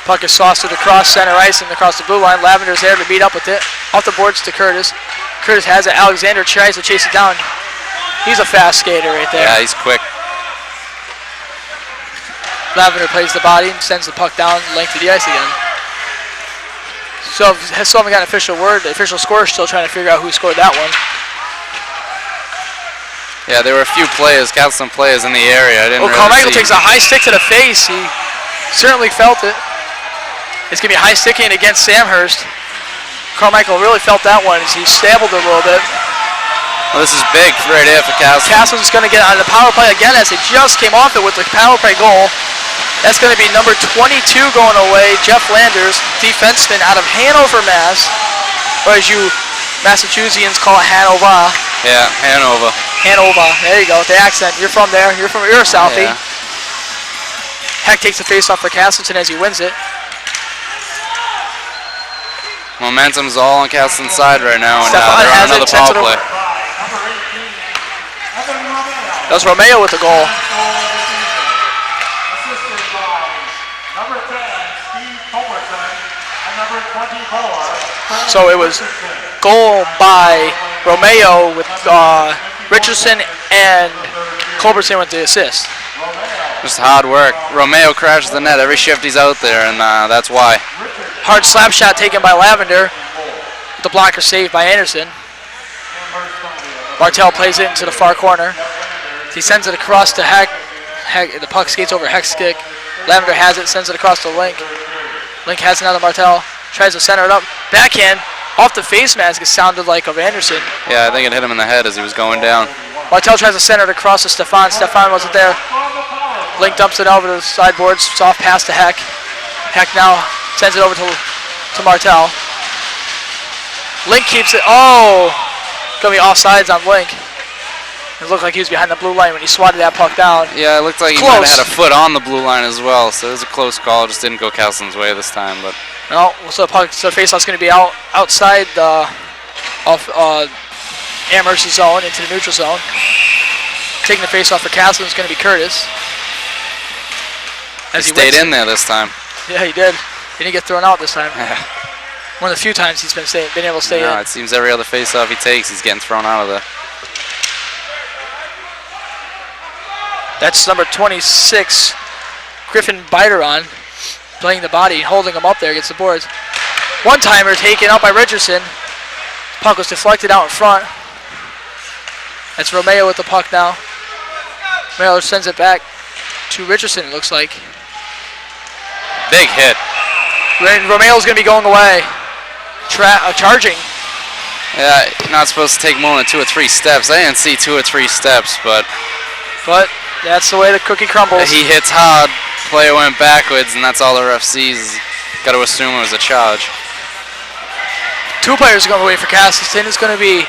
Puck is sauced across center ice and across the blue line. Lavender's there to beat up with it. Off the boards to Curtis. Curtis has it. Alexander tries to chase it down. He's a fast skater right there. Yeah, he's quick. Lavender plays the body and sends the puck down the length of the ice again. So still haven't got an official word. The official scorer is still trying to figure out who scored that one. Yeah, there were a few players, Castleton players in the area. I didn't really Carmichael see. takes a high stick to the face. He certainly felt it. It's going to be high sticking against Amherst. Carmichael really felt that one as he stabbled it a little bit. Well, this is big right here for Castleton. Castleton's going to get on the power play again as they just came off it with the power play goal. That's going to be number 22 going away, Jeff Landers, defenseman out of Hanover, Mass. Or as you Massachusettsians call it, Hanover. Yeah, Hanover. Hanover, there you go, with the accent. You're from there, you're a Southie. Yeah. Heck takes the face off for Castleton as he wins it. Momentum's all on Castleton's side right now, and Stefan they're on has another it, sends power it play. That was Romeo with the goal. So it was goal by Romeo with Richardson and Culbertson with the assist. Just hard work. Romeo crashes the net every shift he's out there, and that's why. Hard slap shot taken by Lavender. The blocker saved by Anderson. Martell plays it into the far corner. He sends it across to Heck. The puck skates over Heck's stick. Lavender has it, sends it across to Link. Link has another Martell. Tries to center it up. Backhand off the face mask. It sounded like of Anderson. Yeah, I think it hit him in the head as he was going down. Martell tries to center it across to Stefan. Stefan wasn't there. Link dumps it over to the sideboards. Soft pass to Heck. Heck now sends it over to Martell. Link keeps it. Oh! Going to be offsides on Link. It looked like he was behind the blue line when he swatted that puck down. Yeah, it looked like he might have had a foot on the blue line as well, so it was a close call. Just didn't go Castleton's way this time. But no, so the puck, so the faceoff's going to be outside the Amherst's zone into the neutral zone. Taking the face off for Castleton is going to be Curtis. He stayed in there this time. Yeah, he did. He didn't get thrown out this time. One of the few times he's been able to stay in. It seems every other face-off he takes, he's getting thrown out of there. That's number 26, Griffin Biteron, playing the body, holding him up there against the boards. One-timer taken out by Richardson. Puck was deflected out in front. That's Romeo with the puck now. Romeo sends it back to Richardson, it looks like. Big hit. Romeo's going to be going away. Charging. Yeah, you're not supposed to take more than 2 or 3 steps. I didn't see 2 or 3 steps, but that's the way the cookie crumbles. He hits hard, player went backwards, and that's all the ref sees. Got to assume it was a charge. 2 players are going away for Castleton. It's going to be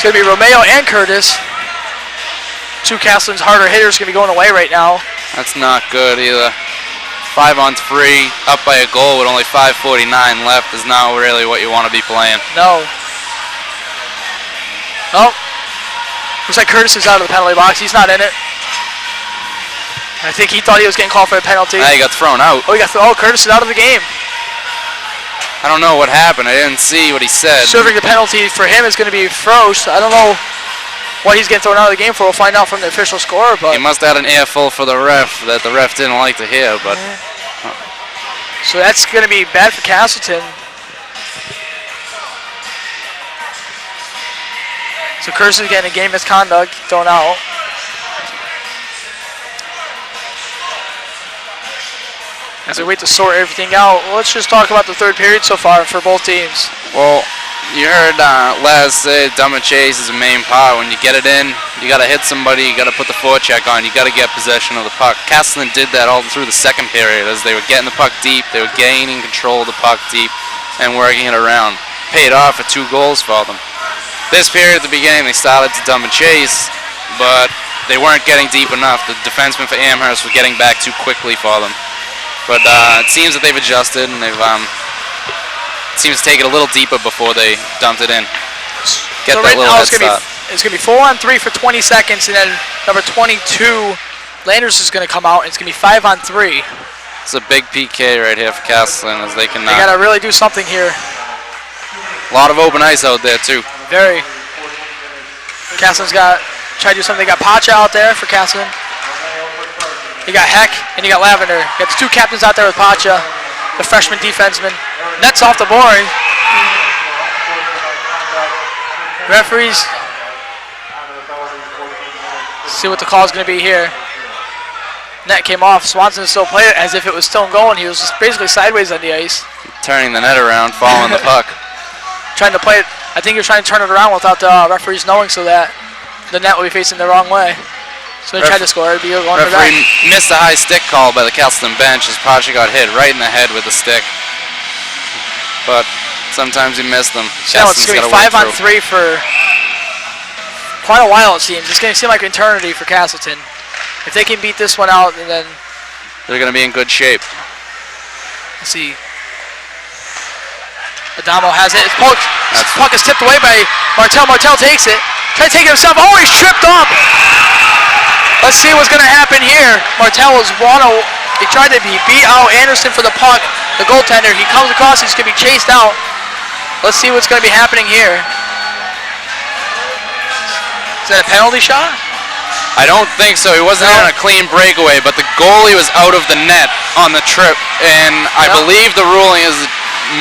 Romeo and Curtis. 2 Castleton's harder hitters going to be going away right now. That's not good either. 5-on-3, up by a goal with only 5:49 left is not really what you want to be playing. No. Oh. Looks like Curtis is out of the penalty box. He's not in it. I think he thought he was getting called for a penalty. He got thrown out. Curtis is out of the game. I don't know what happened. I didn't see what he said. Serving the penalty for him is going to be froze. I don't know what he's getting thrown out of the game for. We'll find out from the official score. But he must have had an earful for the ref that the ref didn't like to hear. But so that's going to be bad for Castleton. So Curtis is getting a game misconduct thrown out. As we wait to sort everything out, let's just talk about the third period so far for both teams. Well, you heard Les say dumb and chase is the main part. When you get it in, you got to hit somebody, you got to put the forecheck on, you got to get possession of the puck. Castleton did that all through the second period as they were getting the puck deep, they were gaining control of the puck deep and working it around. Paid off for 2 goals for them. This period at the beginning, they started to dumb and chase, but they weren't getting deep enough. The defensemen for Amherst were getting back too quickly for them. But it seems that they've adjusted and they've seems to take it a little deeper before they dumped it in. Get so that right little now head start. It's going to be 4-on-3 for 20 seconds, and then number 22, Landers, is going to come out, and it's going to be 5-on-3. It's a big PK right here for Castleton as they can. They got to really do something here. A lot of open ice out there too. Very. Castleton's got try to do something. They got Pacha out there for Castleton. You got Heck and you got Lavender. You got the 2 captains out there with Pacha, the freshman defenseman. Nets off the board. Referees. See what the call is going to be here. Net came off. Swanson still played it as if it was still going. He was just basically sideways on the ice. Turning the net around, following the puck. Trying to play it. I think he was trying to turn it around without the referees knowing, so that the net would be facing the wrong way. So they tried to score. It'd be going for that. Referee missed a high stick call by the Castleton bench as Pacha got hit right in the head with the stick. But sometimes he missed them. So it's going to be 5-on-3 for quite a while, it seems. It's going to seem like an eternity for Castleton. If they can beat this one out, then they're going to be in good shape. Let's see. Adamo has it. It's poked. Puck is tipped away by Martel. Martel takes it. Trying to take it himself. Oh, he's tripped up. Let's see what's going to happen here. Martel was he tried to beat out Anderson for the puck, the goaltender. He comes across. He's going to be chased out. Let's see what's going to be happening here. Is that a penalty shot? I don't think so. He wasn't on a clean breakaway, but the goalie was out of the net on the trip, and I believe the ruling is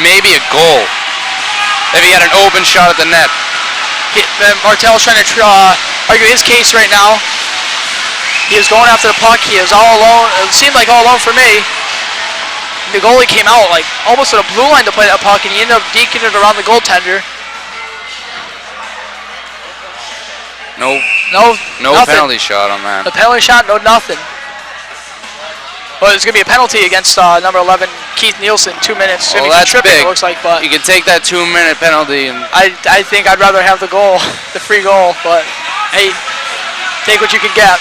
maybe a goal if he had an open shot at the net. Martel's trying to argue his case right now. He is going after the puck. He is all alone. It seemed like all alone for me. The goalie came out like almost at a blue line to play that puck, and he ended up deking it around the goaltender. No penalty shot on that. The penalty shot, nothing. Well, there's going to be a penalty against number 11, Keith Nielsen, 2 minutes. Well, that's tripping, big. It looks like, but you can take that 2-minute penalty. And I think I'd rather have the goal, the free goal. But hey, take what you can get.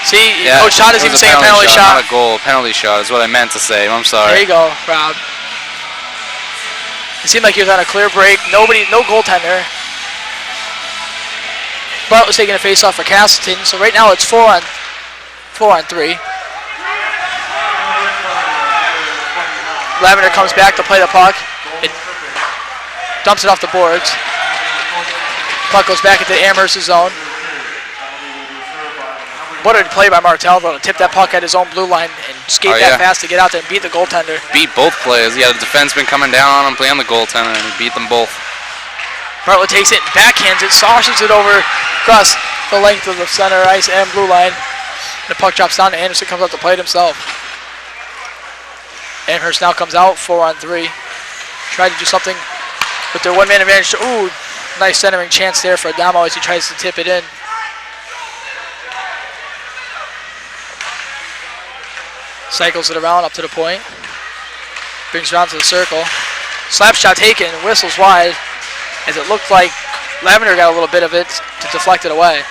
See, Coach Todd is even saying a penalty shot. Not a goal, penalty shot is what I meant to say. I'm sorry. There you go, Rob. It seemed like he was on a clear break. No goaltender. Bartlett was taking a face-off for Castleton, so right now it's 4 on 3. Lavender comes back to play the puck. It dumps it off the boards. Puck goes back into Amherst's zone. What a play by Martell, though, to tip that puck at his own blue line and skate that fast to get out there and beat the goaltender. Beat both players. He had a defenseman coming down on him, playing the goaltender, and he beat them both. Bartlett takes it and backhands it, saucers it over across the length of the center ice and blue line. The puck drops down to Anderson, comes up to play it himself. Amherst now comes out, 4 on 3. Tried to do something with their one-man advantage. Ooh, nice centering chance there for Adamo as he tries to tip it in. Cycles it around up to the point. Brings it around to the circle. Slap shot taken, whistles wide, as it looked like Lavender got a little bit of it to deflect it away.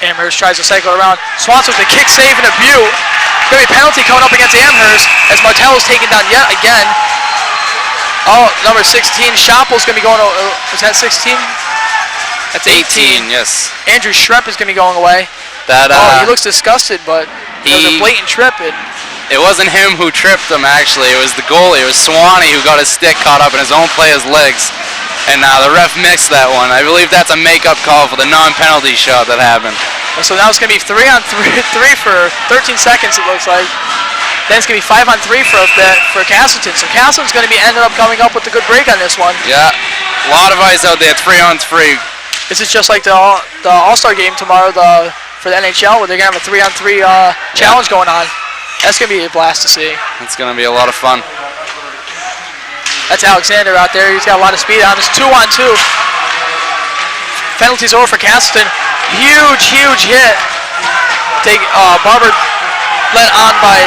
Amherst tries to cycle around. Swanson with a kick save and a beaut. Going to be a penalty coming up against Amherst as Martell is taken down yet again. Oh, number 16, Schoppel's going to be going, is that 16? That's 18. Yes. Andrew Schremp is going to be going away. He looks disgusted, but it was a blatant trip. It wasn't him who tripped him, actually. It was the goalie. It was Swanee who got his stick caught up in his own player's legs. And the ref missed that one. I believe that's a make-up call for the non-penalty shot that happened. So now it's going to be 3 on 3 for 13 seconds, it looks like. Then it's going to be 5 on 3 for Castleton. So Castleton's going to be ended up coming up with a good break on this one. Yeah, a lot of ice out there, 3 on 3. This is just like the All-Star game tomorrow for the NHL, where they're going to have a 3 on 3 challenge going on. That's going to be a blast to see. It's going to be a lot of fun. That's Alexander out there. He's got a lot of speed on this. 2 on 2. Penalty's over for Castleton. Huge hit. Barber let on by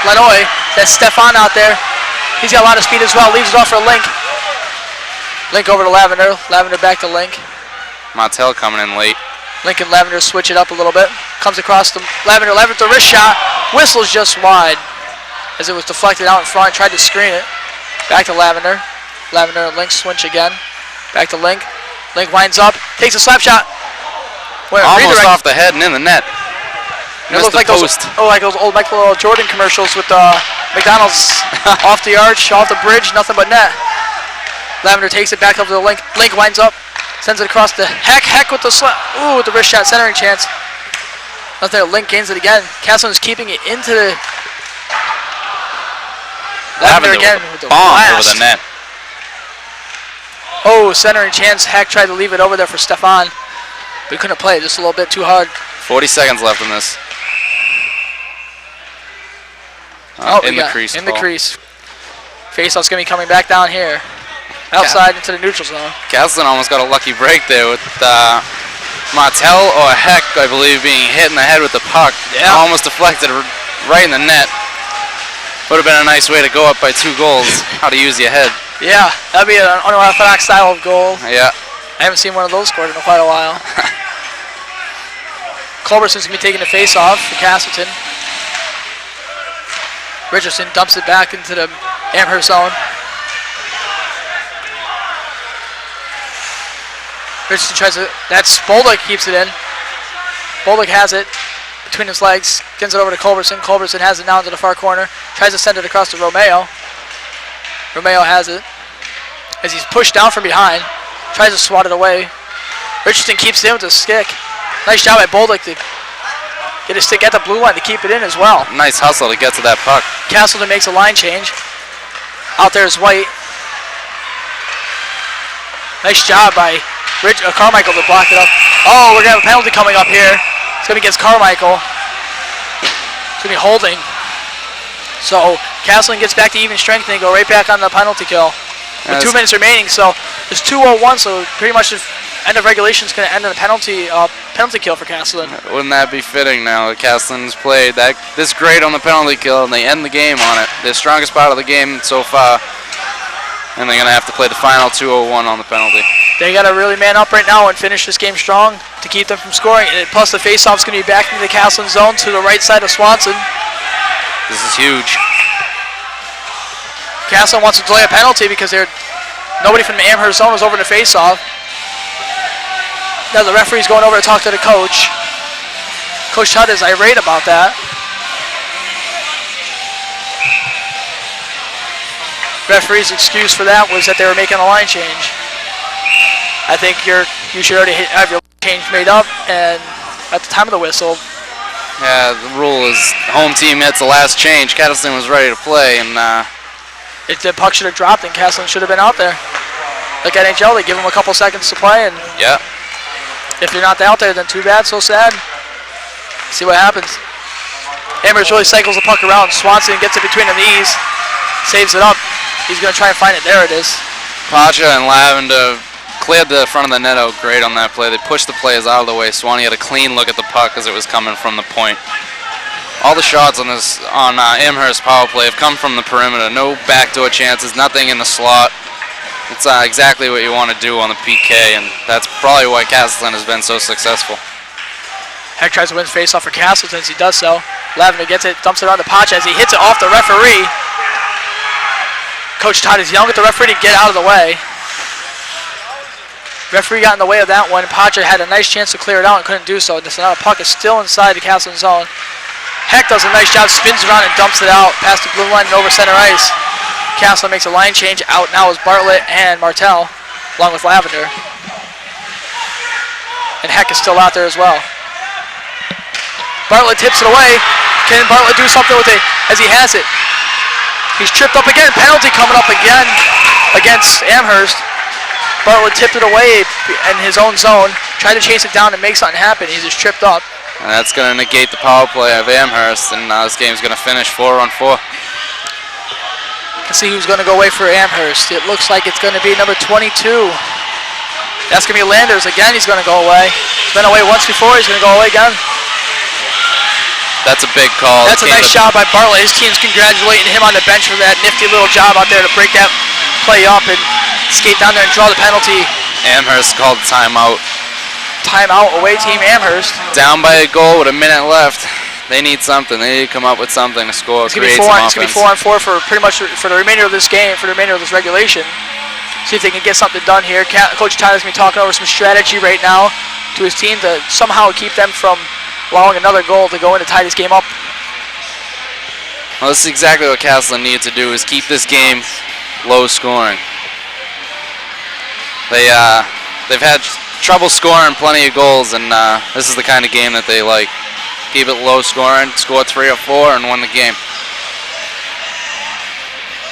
Lanoy. That's Stefan out there. He's got a lot of speed as well. Leaves it off for Link. Link over to Lavender. Lavender back to Link. Martell coming in late. Link and Lavender switch it up a little bit. Comes across to Lavender. Lavender, the wrist shot. Whistles just wide as it was deflected out in front. Tried to screen it. Back to Lavender. Lavender and Link switch again. Back to Link. Link winds up. Takes a slap shot. Almost off the head and in the net. It looked like those old Michael Jordan commercials with McDonald's off the arch, off the bridge, nothing but net. Lavender takes it back up to the Link. Link winds up. Sends it across to Heck. Heck with the slap. Ooh, with the wrist shot. Centering chance. Nothing there. Link gains it again. Castleton is keeping it into the... Lavender again with the bomb over the net. Oh, centering chance. Heck tried to leave it over there for Stefan, but he couldn't play it. Just a little bit too hard. 40 seconds left in this. In the crease. In the crease. Faceoff's going to be coming back down here. Outside into the neutral zone. Castleton almost got a lucky break there with Martell or Heck, I believe, being hit in the head with the puck. Yeah. Almost deflected right in the net. Would have been a nice way to go up by 2 goals. How to use your head. Yeah, that'd be an unorthodox style of goal. Yeah. I haven't seen one of those scored in quite a while. Culberson's going to be taking the face-off for Castleton. Richardson dumps it back into the Amherst zone. Richardson tries to... That's Bolduc keeps it in. Bolduc has it between his legs. Gets it over to Culberson. Culberson has it now into the far corner. Tries to send it across to Romeo. Romeo has it. As he's pushed down from behind. Tries to swat it away. Richardson keeps it in with his stick. Nice job by Bolduc to get his stick at the blue line to keep it in as well. Nice hustle to get to that puck. Castleton makes a line change. Out there is White. Nice job by Carmichael to block it up. Oh, we're going to have a penalty coming up here. It's going to be against Carmichael. It's going to be holding. So Castleton gets back to even strength and they go right back on the penalty kill. With 2 minutes remaining, so it's 2:01, so pretty much the end of regulation is going to end in a penalty kill for Castleton. Wouldn't that be fitting now? Castleton's played this great on the penalty kill and they end the game on it. Their strongest part of the game so far. And they're going to have to play the final 2:01 on the penalty. They got to really man up right now and finish this game strong to keep them from scoring. And plus the face-off's going to be back into the Castleton zone to the right side of Swanson. This is huge. Castleton wants to delay a penalty because nobody from the Amherst zone was over to face-off. Now the referee's going over to talk to the coach. Coach Tutt is irate about that. Referee's excuse for that was that they were making a line change. I think you should already have your change made up and at the time of the whistle. Yeah, the rule is home team hits the last change. Castleton was ready to play, and The puck should have dropped and Castleton should have been out there. Like NHL, they give them a couple seconds to play, and yeah. if they're not out there, then too bad, so sad. See what happens. Amherst really cycles the puck around. Swanson gets it between the knees, saves it up. He's going to try and find it. There it is. Pacha and Lavender cleared the front of the net out great on that play. They pushed the players out of the way. Swanee had a clean look at the puck as it was coming from the point. All the shots on Amherst power play have come from the perimeter. No backdoor chances, nothing in the slot. It's exactly what you want to do on the PK, and that's probably why Castleton has been so successful. Heck tries to win face-off for Castleton as he does so. Lavender gets it, dumps it on to Pacha as he hits it off the referee. Coach Todd is yelling at the referee to get out of the way. Referee got in the way of that one. Pacha had a nice chance to clear it out and couldn't do so. So now the puck is still inside the Castleton zone. Heck does a nice job, spins around and dumps it out past the blue line and over center ice. Castleton makes a line change. Out now is Bartlett and Martell, along with Lavender. And Heck is still out there as well. Bartlett tips it away. Can Bartlett do something with it as he has it? He's tripped up again. Penalty coming up again against Amherst. Bartlett tipped it away in his own zone. Tried to chase it down and make something happen. He's just tripped up. And that's going to negate the power play of Amherst, and this game's going to finish 4-on-4. Let's see who's going to go away for Amherst. It looks like it's going to be number 22. That's going to be Landers. Again, he's going to go away. He's been away once before. He's going to go away again. That's a big call. That's a nice job by Bartlett. His team's congratulating him on the bench for that nifty little job out there to break that play up and skate down there and draw the penalty. Amherst called timeout. Timeout, away team Amherst. Down by a goal with a minute left. They need something. They need to come up with something to score. It's going to be 4-on-4 for pretty much for the remainder of this game, for the remainder of this regulation. See if they can get something done here. Coach Tyler's going to be talking over some strategy right now to his team to somehow keep them from allowing another goal to go in to tie this game up. Well, this is exactly what Castleton needs to do, is keep this game low scoring. They've had trouble scoring plenty of goals, and this is the kind of game that they like. Keep it low scoring, score 3 or 4, and win the game.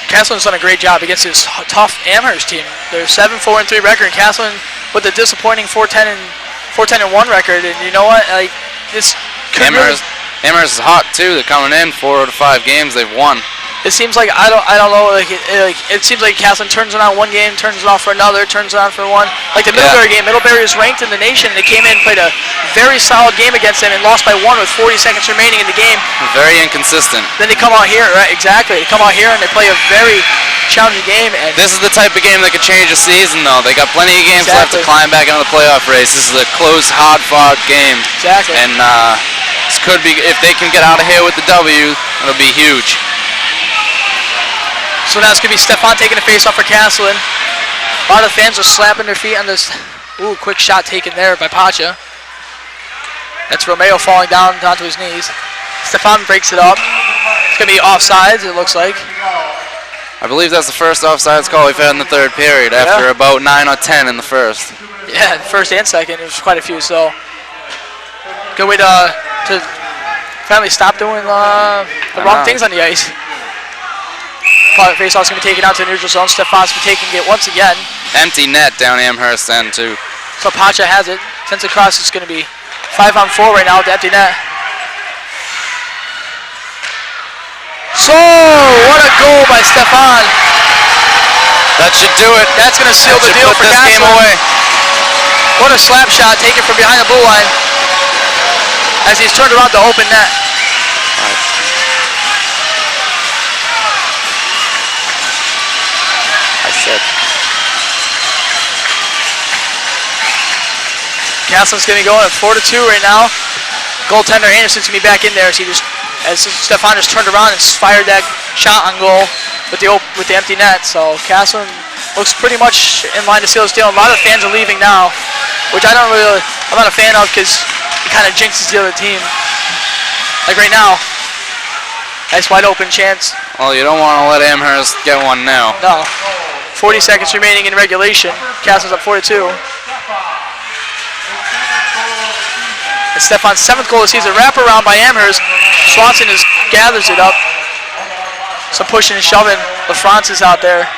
Castleton's done a great job against this tough Amherst team. They're 7-4-3 record, and Castleton with a disappointing 4-10-1 record. And you know what? Like this. Amherst is hot too. They're coming in 4 out of 5 games they've won. It seems like I don't know. It seems like Castleton turns it on one game, turns it off for another, turns it on for one. Like the Middlebury game. Middlebury is ranked in the nation. They came in, played a very solid game against them, and lost by 1 with 40 seconds remaining in the game. Very inconsistent. Then they come out here, right? Exactly. They come out here and they play a very challenging game. And this is the type of game that could change a season, though. They got plenty of games left to climb back into the playoff race. This is a close, hard-fought game. Exactly. And this could be, if they can get out of here with the W, it'll be huge. So now it's going to be Stefan taking a face off for Castleton. A lot of fans are slapping their feet on this. Ooh, quick shot taken there by Pacha. That's Romeo falling down onto his knees. Stefan breaks it up. It's going to be offsides, it looks like. I believe that's the first offsides call we've had in the third period after about 9 or 10 in the first. Yeah, first and second. There's quite a few, so good way to finally stop doing the wrong things on the ice. Face-off's going to be taken out to the neutral zone. Stefan's going to be taking it once again. Empty net down Amherst end, too. So Pacha has it. Sends it across. It's going to be 5-on-4 right now with the empty net. So, what a goal by Stefan. That should do it. That's going to seal the deal for this game away. What a slap shot taken from behind the blue line as he's turned around to open net. Said. Castleton's going to be going at 4-2 right now. Goaltender Anderson's going to be back in there as he just as Stefan just turned around and fired that shot on goal with the empty net. So Castleton looks pretty much in line to seal this deal. A lot of fans are leaving now, which I'm not a fan of because it kind of jinxes the other team. Like right now, nice wide open chance. Well, you don't want to let Amherst get one now. No. 40 seconds remaining in regulation. Castleton's up 4-2. It's Stefan's 7th goal of the season. Wraparound by Amherst. Swanson just gathers it up. Some pushing and shoving. LaFrance is out there.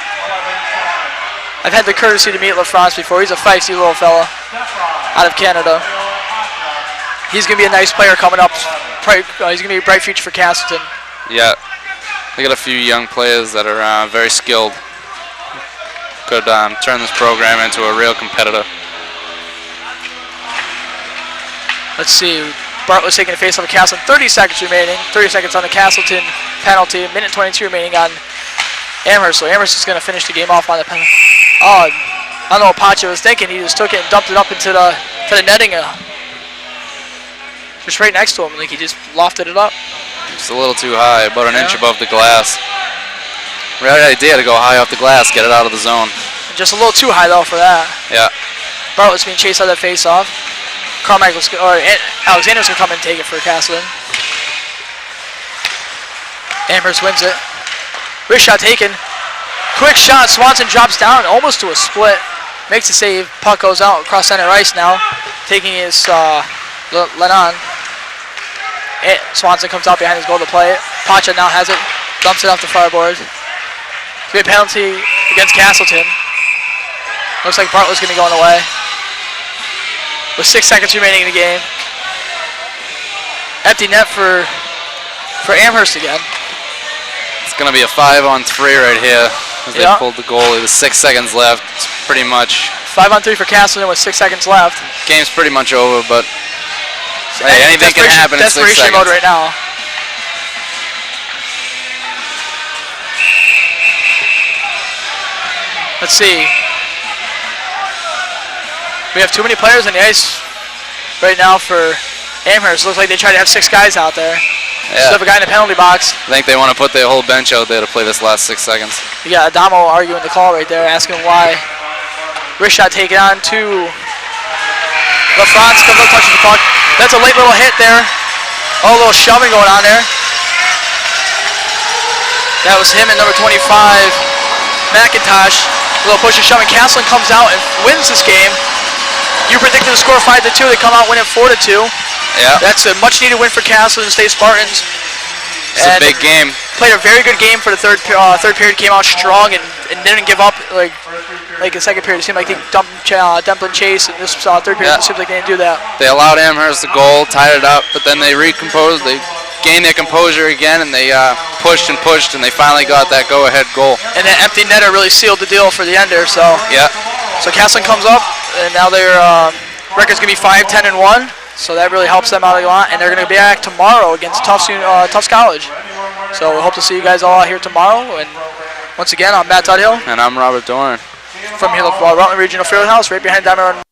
I've had the courtesy to meet LaFrance before. He's a feisty little fella out of Canada. He's going to be a nice player coming up. He's going to be a bright future for Castleton. Yeah. They got a few young players that are very skilled. Could turn this program into a real competitor. Let's see. Bartlett's taking a face off of Castleton. 30 seconds remaining. 30 seconds on the Castleton penalty. Minute 22 remaining on Amherst. So Amherst is going to finish the game off on the penalty. Oh, I don't know what Pacha was thinking. He just took it and dumped it up into the netting. Just right next to him. Like he just lofted it up. Just a little too high, about an inch above the glass. Right idea to go high off the glass, get it out of the zone. Just a little too high though for that. Yeah. Bartlett's being chased out of that face off. Alexander's going to come and take it for Castleton. Amherst wins it. Wrist shot taken. Quick shot. Swanson drops down almost to a split. Makes the save. Puck goes out across center ice now. Taking his Lennon. Swanson comes out behind his goal to play it. Pacha now has it. Dumps it off the far board. It's going to be a penalty against Castleton. Looks like Bartlett's going to be going away. With 6 seconds remaining in the game. Empty net for Amherst again. It's going to be a 5-on-3 right here as they pulled the goalie with 6 seconds left. It's pretty much 5-on-3 for Castleton with 6 seconds left. Game's pretty much over, but hey, anything can happen in 6 seconds. Desperation mode right now. Let's see. We have too many players on the ice right now for Amherst. Looks like they try to have 6 guys out there. Yeah. Still have a guy in the penalty box. I think they want to put their whole bench out there to play this last 6 seconds. You got Adamo arguing the call right there, asking why. Wrist shot taken on to LaFrance. Comes up, touches the puck. That's a late little hit there. Oh, a little shoving going on there. That was him at number 25, McIntosh. A little push and shoving. Castleton comes out and wins this game. You predicted the score 5-2. They come out winning 4-2. Yeah. That's a much-needed win for Castleton State Spartans. It's a big game. Played a very good game for the third period. Came out strong and didn't give up like the second period. It seemed like they dumped and chase, and this third period it seems like they didn't do that. They allowed Amherst a goal, tied it up, but then they recomposed. They gained their composure again, and they pushed, and they finally got that go-ahead goal. And that empty netter really sealed the deal for the ender. So yeah. So Castleton comes up, and now their record's gonna be 5-10-1. So that really helps them out a lot, and they're going to be back tomorrow against Tufts College. So we hope to see you guys all out here tomorrow. And once again, I'm Matt Tudhill. And I'm Robert Doran. From here, Rutland Regional Fieldhouse, right behind Diamond.